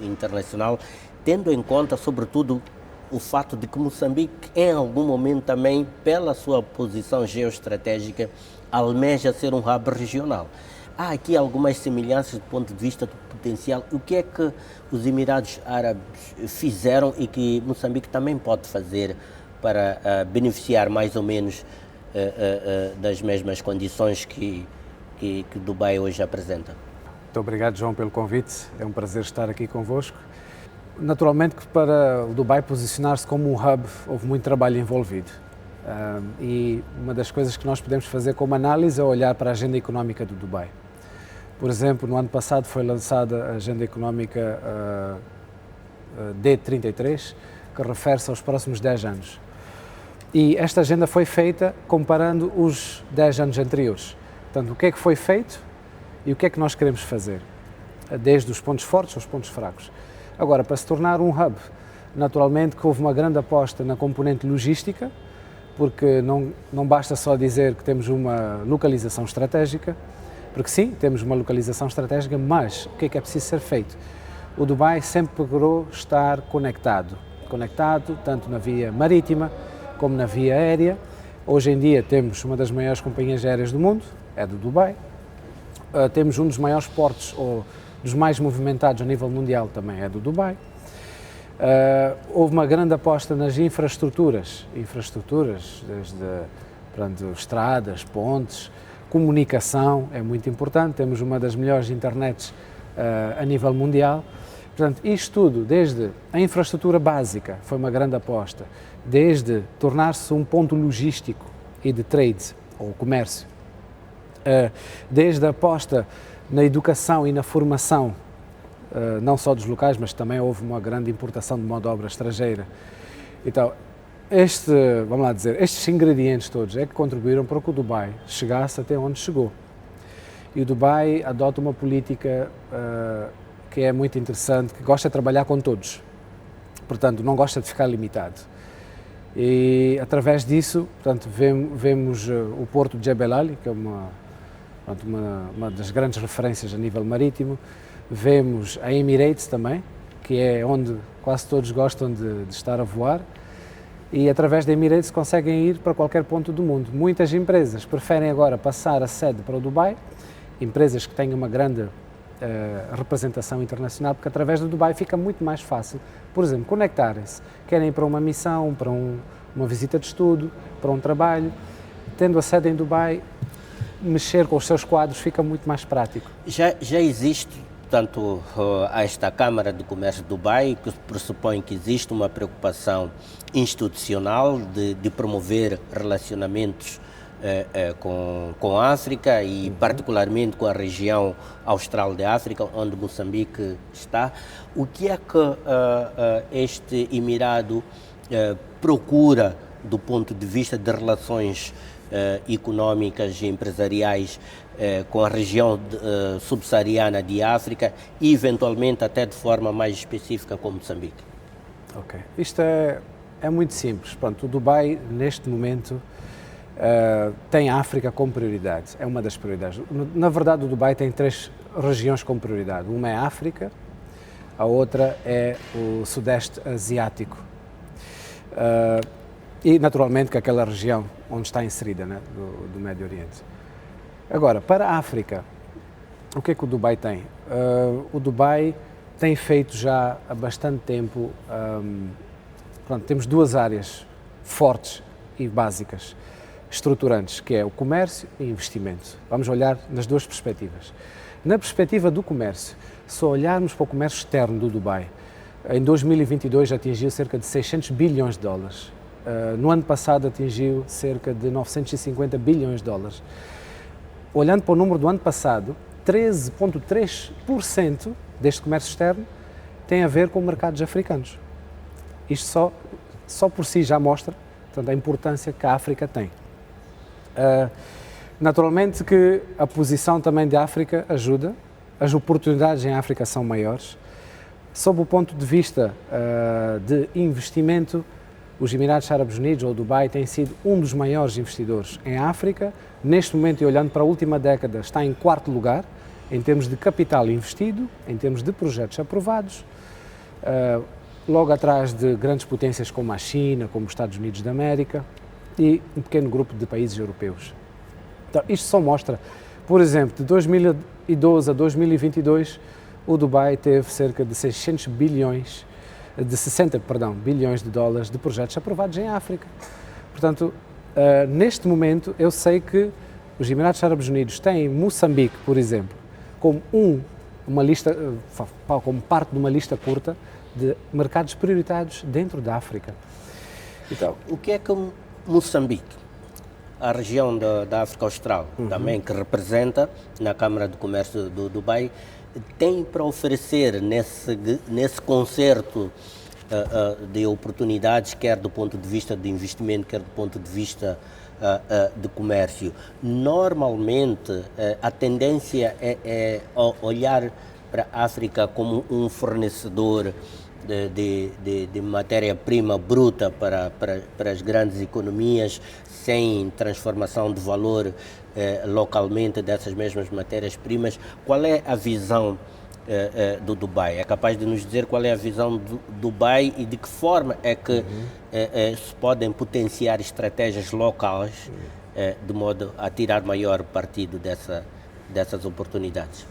internacional, tendo em conta, sobretudo, o fato de que Moçambique, em algum momento também, pela sua posição geoestratégica, almeja ser um hub regional. Há aqui algumas semelhanças do ponto de vista do potencial. O que é que os Emirados Árabes fizeram e que Moçambique também pode fazer para beneficiar mais ou menos das mesmas condições que Dubai hoje apresenta? Muito obrigado, João, pelo convite. É um prazer estar aqui convosco. Naturalmente que para o Dubai posicionar-se como um hub houve muito trabalho envolvido. E uma das coisas que nós podemos fazer como análise é olhar para a agenda económica do Dubai. Por exemplo, no ano passado foi lançada a agenda económica D33, que refere-se aos próximos 10 anos. E esta agenda foi feita comparando os 10 anos anteriores. Portanto, o que é que foi feito e o que é que nós queremos fazer, desde os pontos fortes aos pontos fracos. Agora, para se tornar um hub, naturalmente que houve uma grande aposta na componente logística, porque não basta só dizer que temos uma localização estratégica, porque sim, temos uma localização estratégica, mas o que é preciso ser feito? O Dubai sempre procurou estar conectado tanto na via marítima como na via aérea. Hoje em dia temos uma das maiores companhias aéreas do mundo, é do Dubai. Temos um dos maiores portos, ou dos mais movimentados a nível mundial, também é do Dubai. Houve uma grande aposta nas infraestruturas, desde estradas, pontes, comunicação, é muito importante, temos uma das melhores internets a nível mundial. Portanto, isto tudo, desde a infraestrutura básica, foi uma grande aposta, desde tornar-se um ponto logístico e de trade, ou comércio, desde a aposta na educação e na formação, não só dos locais, mas também houve uma grande importação de mão de obra estrangeira. Então, estes ingredientes todos é que contribuíram para que o Dubai chegasse até onde chegou. E o Dubai adota uma política que é muito interessante, que gosta de trabalhar com todos, portanto, não gosta de ficar limitado. E, através disso, portanto, vemos o porto de Jebel Ali, que é uma das grandes referências a nível marítimo. Vemos a Emirates também, que é onde quase todos gostam de estar a voar, e através da Emirates conseguem ir para qualquer ponto do mundo. Muitas empresas preferem agora passar a sede para o Dubai, empresas que têm uma grande representação internacional, porque através do Dubai fica muito mais fácil, por exemplo, conectarem-se, querem ir para uma missão, para uma visita de estudo, para um trabalho, tendo a sede em Dubai, mexer com os seus quadros fica muito mais prático. Já existe, portanto, esta Câmara de Comércio de Dubai, que pressupõe que existe uma preocupação institucional de promover relacionamentos com a África e particularmente com a região austral de África, onde Moçambique está. O que é que este Emirado procura do ponto de vista de relações económicas e empresariais com a região subsaariana de África e eventualmente até de forma mais específica com Moçambique? Ok, isto é muito simples. Pronto, o Dubai neste momento tem a África como prioridade, é uma das prioridades. Na verdade, o Dubai tem 3 regiões como prioridade. Uma é a África, a outra é o Sudeste Asiático e, naturalmente, que aquela região onde está inserida, né, do Médio Oriente. Agora, para a África, o que é que o Dubai tem? O Dubai tem feito já há bastante tempo, temos 2 áreas fortes e básicas, estruturantes, que é o comércio e investimento. Vamos olhar nas 2 perspectivas. Na perspectiva do comércio, se olharmos para o comércio externo do Dubai, em 2022 atingiu cerca de 600 bilhões de dólares. No ano passado atingiu cerca de 950 bilhões de dólares. Olhando para o número do ano passado, 13,3% deste comércio externo tem a ver com mercados africanos. Isto só por si já mostra, portanto, a importância que a África tem. Naturalmente que a posição também da África ajuda, as oportunidades em África são maiores. Sob o ponto de vista de investimento, os Emirados Árabes Unidos, ou Dubai, tem sido um dos maiores investidores em África. Neste momento, e olhando para a última década, está em 4º lugar, em termos de capital investido, em termos de projetos aprovados, logo atrás de grandes potências como a China, como os Estados Unidos da América e um pequeno grupo de países europeus. Então, isto só mostra, por exemplo, de 2012 a 2022, o Dubai teve cerca de 60 bilhões de dólares de projetos aprovados em África. Portanto, neste momento, eu sei que os Emirados Árabes Unidos têm Moçambique, por exemplo, como como parte de uma lista curta de mercados prioritários dentro da África. Então, o que é que Moçambique, a região da África Austral, também que representa na Câmara de Comércio do Dubai, tem para oferecer nesse concerto de oportunidades, quer do ponto de vista de investimento, quer do ponto de vista de comércio? Normalmente, a tendência é olhar para a África como um fornecedor de matéria-prima bruta para as grandes economias, sem transformação de valor localmente dessas mesmas matérias-primas. Qual é a visão do Dubai? É capaz de nos dizer qual é a visão do Dubai e de que forma é que se podem potenciar estratégias locais de modo a tirar maior partido dessas oportunidades?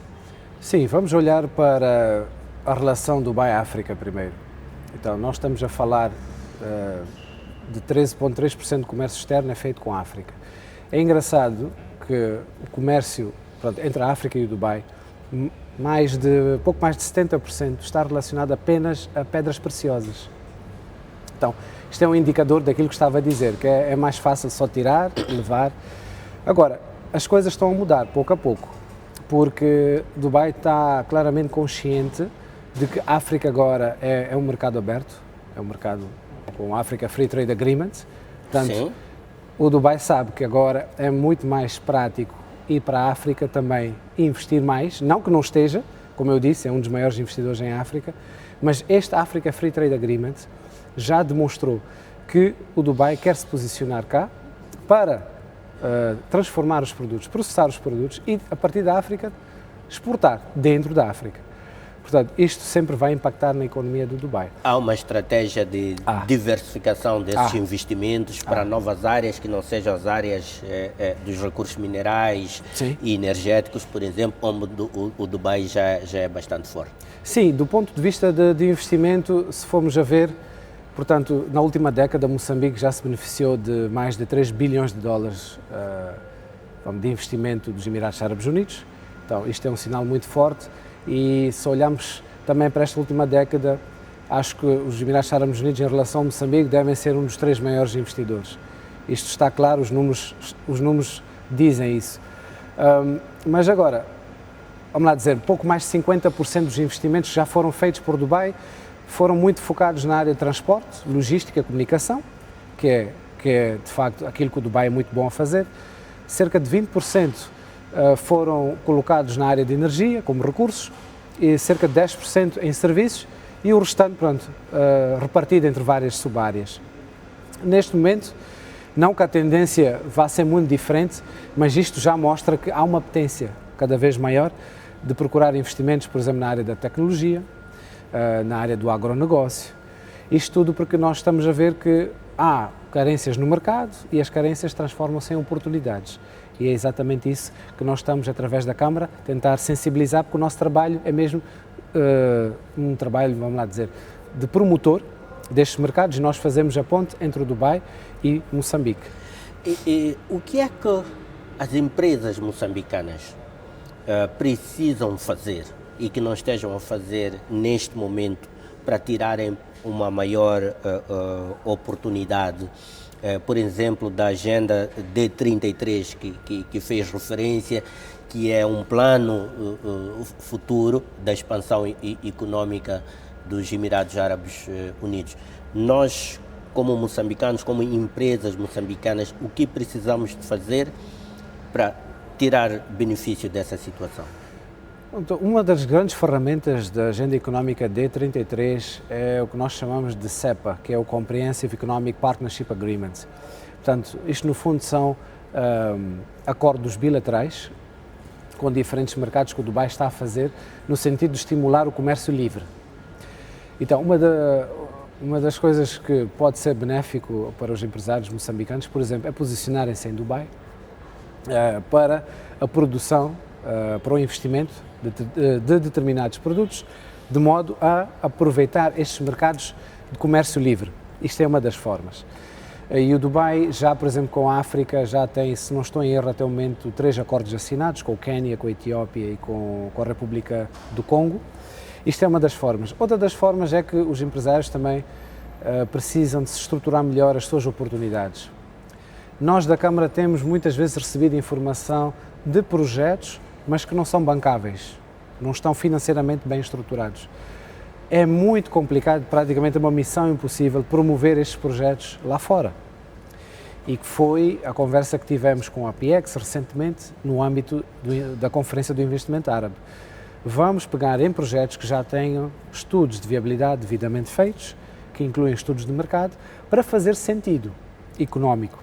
Sim, vamos olhar para a relação Dubai-África primeiro. Então, nós estamos a falar de 13,3% de comércio externo é feito com a África. É engraçado que o comércio entre a África e o Dubai, pouco mais de 70% está relacionado apenas a pedras preciosas. Então, isto é um indicador daquilo que estava a dizer, que é mais fácil só tirar, levar. Agora, as coisas estão a mudar pouco a pouco, porque Dubai está claramente consciente de que a África agora é um mercado aberto, é um mercado com a Africa Free Trade Agreement. Portanto, sim, o Dubai sabe que agora é muito mais prático ir para a África também investir mais, não que não esteja, como eu disse, é um dos maiores investidores em África, mas este Africa Free Trade Agreement já demonstrou que o Dubai quer se posicionar cá para transformar os produtos, processar os produtos e, a partir da África, exportar dentro da África. Portanto, isto sempre vai impactar na economia do Dubai. Há uma estratégia de diversificação desses investimentos para novas áreas que não sejam as áreas dos recursos minerais, sim, e energéticos, por exemplo, onde o Dubai já é bastante forte. Sim, do ponto de vista de investimento, se formos a ver, portanto, na última década, Moçambique já se beneficiou de mais de 3 bilhões de dólares de investimento dos Emirados Árabes Unidos. Então, isto é um sinal muito forte. E se olharmos também para esta última década, acho que os Emirados Árabes Unidos, em relação a Moçambique, devem ser um dos 3 maiores investidores. Isto está claro, os números dizem isso. Mas agora, vamos lá dizer, pouco mais de 50% dos investimentos que já foram feitos por Dubai foram muito focados na área de transporte, logística, comunicação, que é de facto aquilo que o Dubai é muito bom a fazer. Cerca de 20% foram colocados na área de energia, como recursos, e cerca de 10% em serviços, e o restante, repartido entre várias sub-áreas. Neste momento, não que a tendência vá ser muito diferente, mas isto já mostra que há uma potência cada vez maior de procurar investimentos, por exemplo, na área da tecnologia, na área do agronegócio. Isto tudo porque nós estamos a ver que há carências no mercado e as carências transformam-se em oportunidades. E é exatamente isso que nós estamos, através da Câmara, tentar sensibilizar, porque o nosso trabalho é mesmo um trabalho, vamos lá dizer, de promotor destes mercados. Nós fazemos a ponte entre o Dubai e Moçambique. E o que é que as empresas moçambicanas precisam fazer e que não estejam a fazer neste momento para tirarem uma maior oportunidade? Por exemplo, da Agenda D33 que fez referência, que é um plano futuro da expansão econômica dos Emirados Árabes Unidos. Nós, como moçambicanos, como empresas moçambicanas, o que precisamos de fazer para tirar benefício dessa situação? Então, uma das grandes ferramentas da Agenda Económica D33 é o que nós chamamos de CEPA, que é o Comprehensive Economic Partnership Agreement. Portanto, isto no fundo são acordos bilaterais com diferentes mercados que o Dubai está a fazer no sentido de estimular o comércio livre. Então, uma das coisas que pode ser benéfico para os empresários moçambicanos, por exemplo, é posicionarem-se em Dubai para a produção, para o investimento de determinados produtos, de modo a aproveitar estes mercados de comércio livre. Isto é uma das formas. E o Dubai já, por exemplo, com a África, já tem, se não estou em erro até o momento, 3 acordos assinados, com o Quênia, com a Etiópia e com a República do Congo. Isto é uma das formas. Outra das formas é que os empresários também precisam de se estruturar melhor as suas oportunidades. Nós da Câmara temos muitas vezes recebido informação de projetos, mas que não são bancáveis, não estão financeiramente bem estruturados. É muito complicado, praticamente uma missão impossível, promover estes projetos lá fora. E que foi a conversa que tivemos com a PIEX recentemente no âmbito da Conferência do Investimento Árabe. Vamos pegar em projetos que já tenham estudos de viabilidade devidamente feitos, que incluem estudos de mercado, para fazer sentido económico.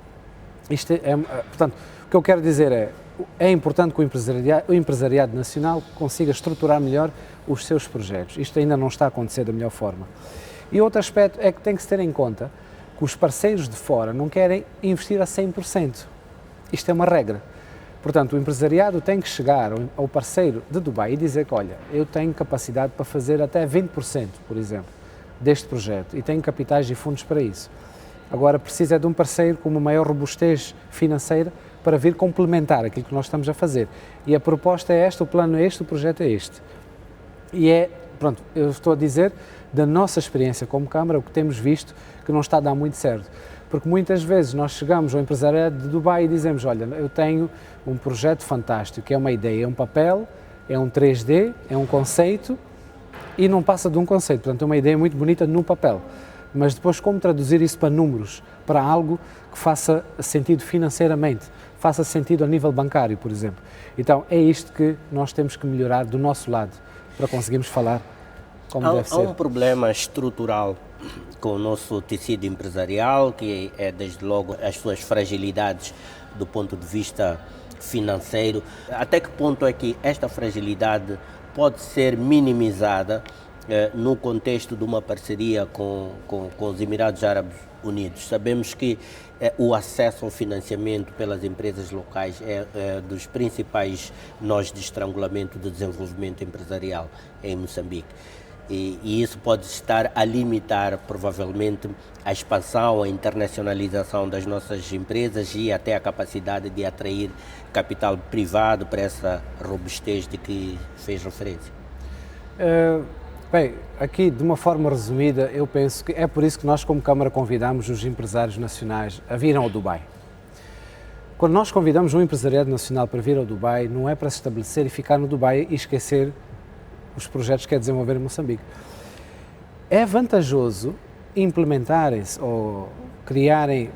Portanto, o que eu quero dizer é importante que o empresariado nacional consiga estruturar melhor os seus projetos. Isto ainda não está a acontecer da melhor forma. E outro aspecto é que tem que se ter em conta que os parceiros de fora não querem investir a 100%. Isto é uma regra. Portanto, o empresariado tem que chegar ao parceiro de Dubai e dizer que, olha, eu tenho capacidade para fazer até 20%, por exemplo, deste projeto e tenho capitais e fundos para isso. Agora, precisa de um parceiro com uma maior robustez financeira para vir complementar aquilo que nós estamos a fazer. E a proposta é esta, o plano é este, o projeto é este. E pronto, eu estou a dizer da nossa experiência como Câmara, o que temos visto que não está a dar muito certo. Porque muitas vezes nós chegamos ao empresariado de Dubai e dizemos, olha, eu tenho um projeto fantástico, que é uma ideia, é um papel, é um 3D, é um conceito, e não passa de um conceito, portanto é uma ideia muito bonita no papel. Mas depois como traduzir isso para números, para algo que faça sentido financeiramente, faça sentido a nível bancário, por exemplo. Então é isto que nós temos que melhorar do nosso lado, para conseguirmos falar como deve ser. Há um problema estrutural com o nosso tecido empresarial, que é desde logo as suas fragilidades do ponto de vista financeiro. Até que ponto é que esta fragilidade pode ser minimizada no contexto de uma parceria com os Emirados Árabes Unidos? Sabemos que o acesso ao financiamento pelas empresas locais é dos principais nós de estrangulamento do desenvolvimento empresarial em Moçambique. E isso pode estar a limitar, provavelmente, a expansão, a internacionalização das nossas empresas e até a capacidade de atrair capital privado para essa robustez de que fez referência. Bem, aqui de uma forma resumida, eu penso que é por isso que nós como Câmara convidamos os empresários nacionais a virem ao Dubai. Quando nós convidamos um empresariado nacional para vir ao Dubai, não é para se estabelecer e ficar no Dubai e esquecer os projetos que quer desenvolver em Moçambique. É vantajoso implementarem-se ou criarem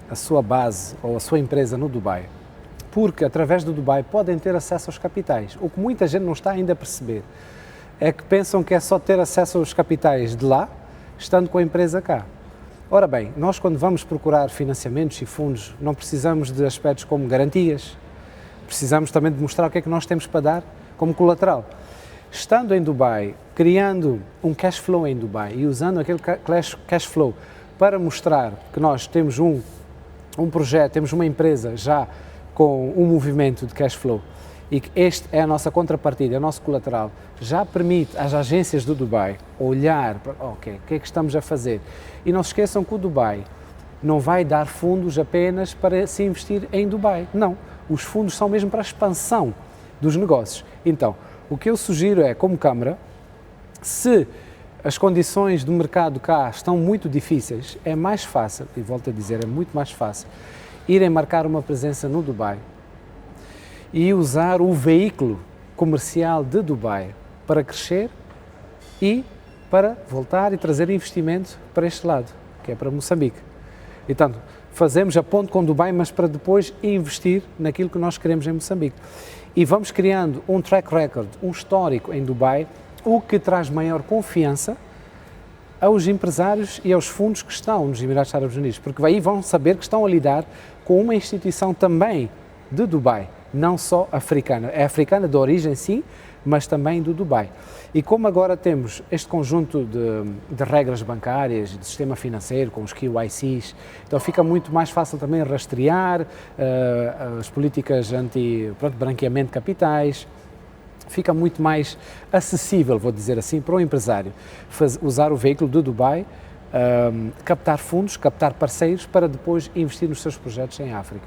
a sua base ou a sua empresa no Dubai, porque através do Dubai podem ter acesso aos capitais. O que muita gente não está ainda a perceber é que pensam que é só ter acesso aos capitais de lá, estando com a empresa cá. Ora bem, nós quando vamos procurar financiamentos e fundos, não precisamos de aspectos como garantias, precisamos também de mostrar o que é que nós temos para dar como colateral. Estando em Dubai, criando um cash flow em Dubai e usando aquele cash flow para mostrar que nós temos um projeto, temos uma empresa já com um movimento de cash flow e que este é a nossa contrapartida, é o nosso colateral, já permite às agências do Dubai olhar para, ok, o que é que estamos a fazer? E não se esqueçam que o Dubai não vai dar fundos apenas para se investir em Dubai, não, os fundos são mesmo para a expansão dos negócios. Então, o que eu sugiro é, como Câmara, se as condições do mercado cá estão muito difíceis, é mais fácil, e volto a dizer, é muito mais fácil, irem marcar uma presença no Dubai e usar o veículo comercial de Dubai para crescer e para voltar e trazer investimento para este lado, que é para Moçambique. Então, fazemos a ponte com Dubai, mas para depois investir naquilo que nós queremos em Moçambique. E vamos criando um track record, um histórico em Dubai, o que traz maior confiança aos empresários e aos fundos que estão nos Emirados Árabes Unidos, porque aí vão saber que estão a lidar com uma instituição também de Dubai, não só africana. É africana de origem, sim, mas também do Dubai. E como agora temos este conjunto de regras bancárias, de sistema financeiro, com os KYCs, então fica muito mais fácil também rastrear as políticas branqueamento de capitais, fica muito mais acessível, vou dizer assim, para o empresário usar o veículo de Dubai, captar fundos, captar parceiros para depois investir nos seus projetos em África.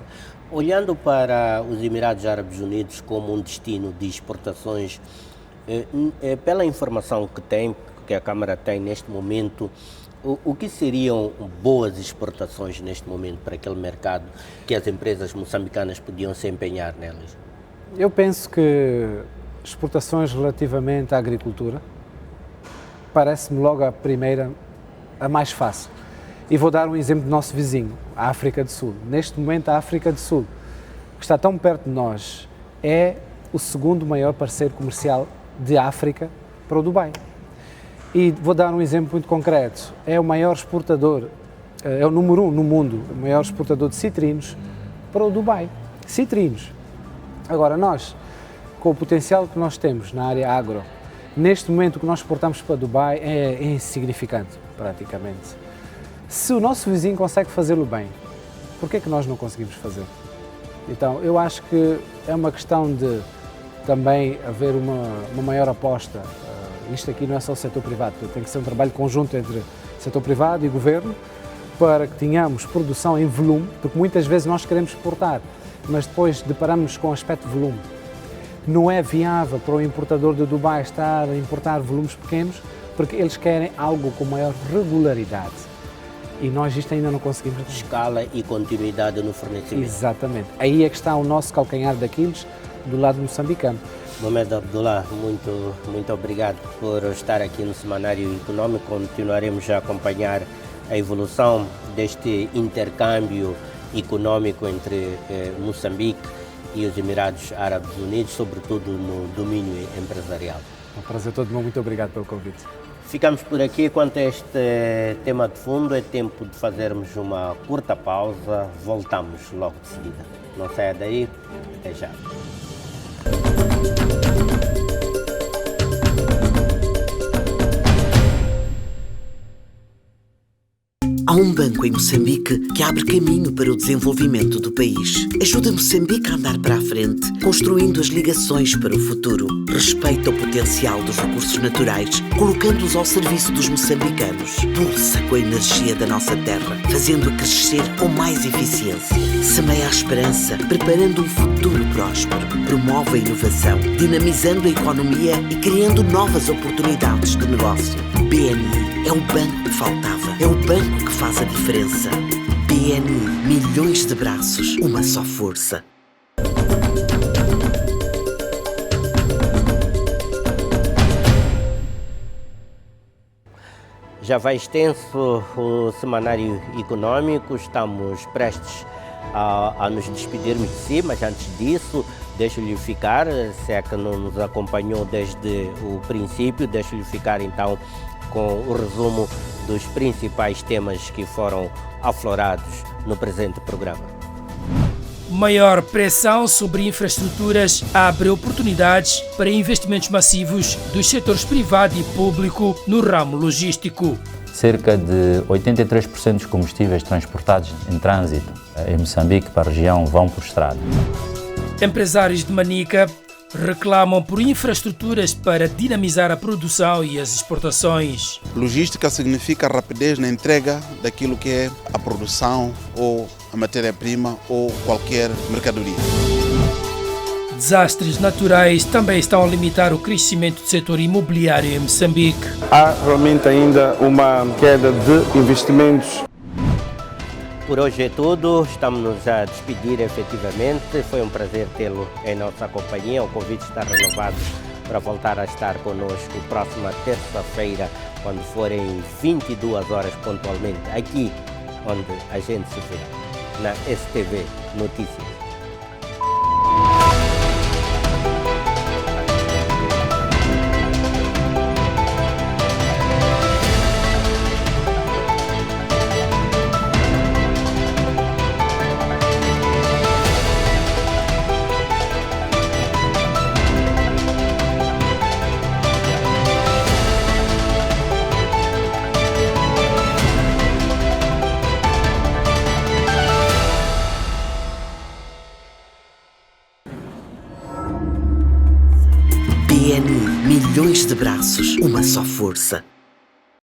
Olhando para os Emirados Árabes Unidos como um destino de exportações, pela informação que a Câmara tem neste momento, o que seriam boas exportações neste momento para aquele mercado que as empresas moçambicanas podiam se empenhar nelas? Eu penso que exportações relativamente à agricultura parece-me logo a primeira, a mais fácil. E vou dar um exemplo do nosso vizinho, a África do Sul. Neste momento, a África do Sul, que está tão perto de nós, é o segundo maior parceiro comercial de África para o Dubai. E vou dar um exemplo muito concreto. É o maior exportador, é o número 1 no mundo, o maior exportador de citrinos para o Dubai. Citrinos. Agora, nós, com o potencial que nós temos na área agro, neste momento o que nós exportamos para Dubai é insignificante, praticamente. Se o nosso vizinho consegue fazê-lo bem, por que é que nós não conseguimos fazer? Então, eu acho que é uma questão de também haver uma maior aposta. Isto aqui não é só o setor privado, tem que ser um trabalho conjunto entre setor privado e governo para que tenhamos produção em volume, porque muitas vezes nós queremos exportar, mas depois deparamos com o aspecto de volume. Não é viável para o importador de Dubai estar a importar volumes pequenos, porque eles querem algo com maior regularidade. E nós isto ainda não conseguimos. Escala e continuidade no fornecimento. Exatamente. Aí é que está o nosso calcanhar daqueles do lado moçambicano. Mohamed Abdullah, muito obrigado por estar aqui no Semanário Econômico. Continuaremos a acompanhar a evolução deste intercâmbio econômico entre Moçambique e os Emirados Árabes Unidos, sobretudo no domínio empresarial. É um prazer todo meu, muito obrigado pelo convite. Ficamos por aqui. Quanto a este tema de fundo, é tempo de fazermos uma curta pausa. Voltamos logo de seguida. Não saia daí, até já. Há um banco em Moçambique que abre caminho para o desenvolvimento do país. Ajuda Moçambique a andar para a frente, construindo as ligações para o futuro. Respeita o potencial dos recursos naturais, colocando-os ao serviço dos moçambicanos. Pulsa com a energia da nossa terra, fazendo-a crescer com mais eficiência. Semeia a esperança, preparando um futuro próspero. Promove a inovação, dinamizando a economia e criando novas oportunidades de negócio. BNI é o banco que faltava. É o banco que faz a diferença. BNI, milhões de braços, uma só força. Já vai extenso o Semanário Econômico, estamos prestes a nos despedirmos de si, mas antes disso, deixo-lhe ficar, se é que não nos acompanhou desde o princípio, deixo-lhe ficar então com o resumo dos principais temas que foram aflorados no presente programa. Maior pressão sobre infraestruturas abre oportunidades para investimentos massivos dos setores privado e público no ramo logístico. Cerca de 83% dos combustíveis transportados em trânsito em Moçambique para a região vão por estrada. Empresários de Manica reclamam por infraestruturas para dinamizar a produção e as exportações. Logística significa rapidez na entrega daquilo que é a produção ou a matéria-prima ou qualquer mercadoria. Desastres naturais também estão a limitar o crescimento do setor imobiliário em Moçambique. Há realmente ainda uma queda de investimentos. Por hoje é tudo, estamos-nos a despedir efetivamente. Foi um prazer tê-lo em nossa companhia. O convite está renovado para voltar a estar conosco próxima terça-feira, quando forem 22 horas pontualmente, aqui onde a gente se vê. na STV Notícias. PNI, milhões de braços, uma só força.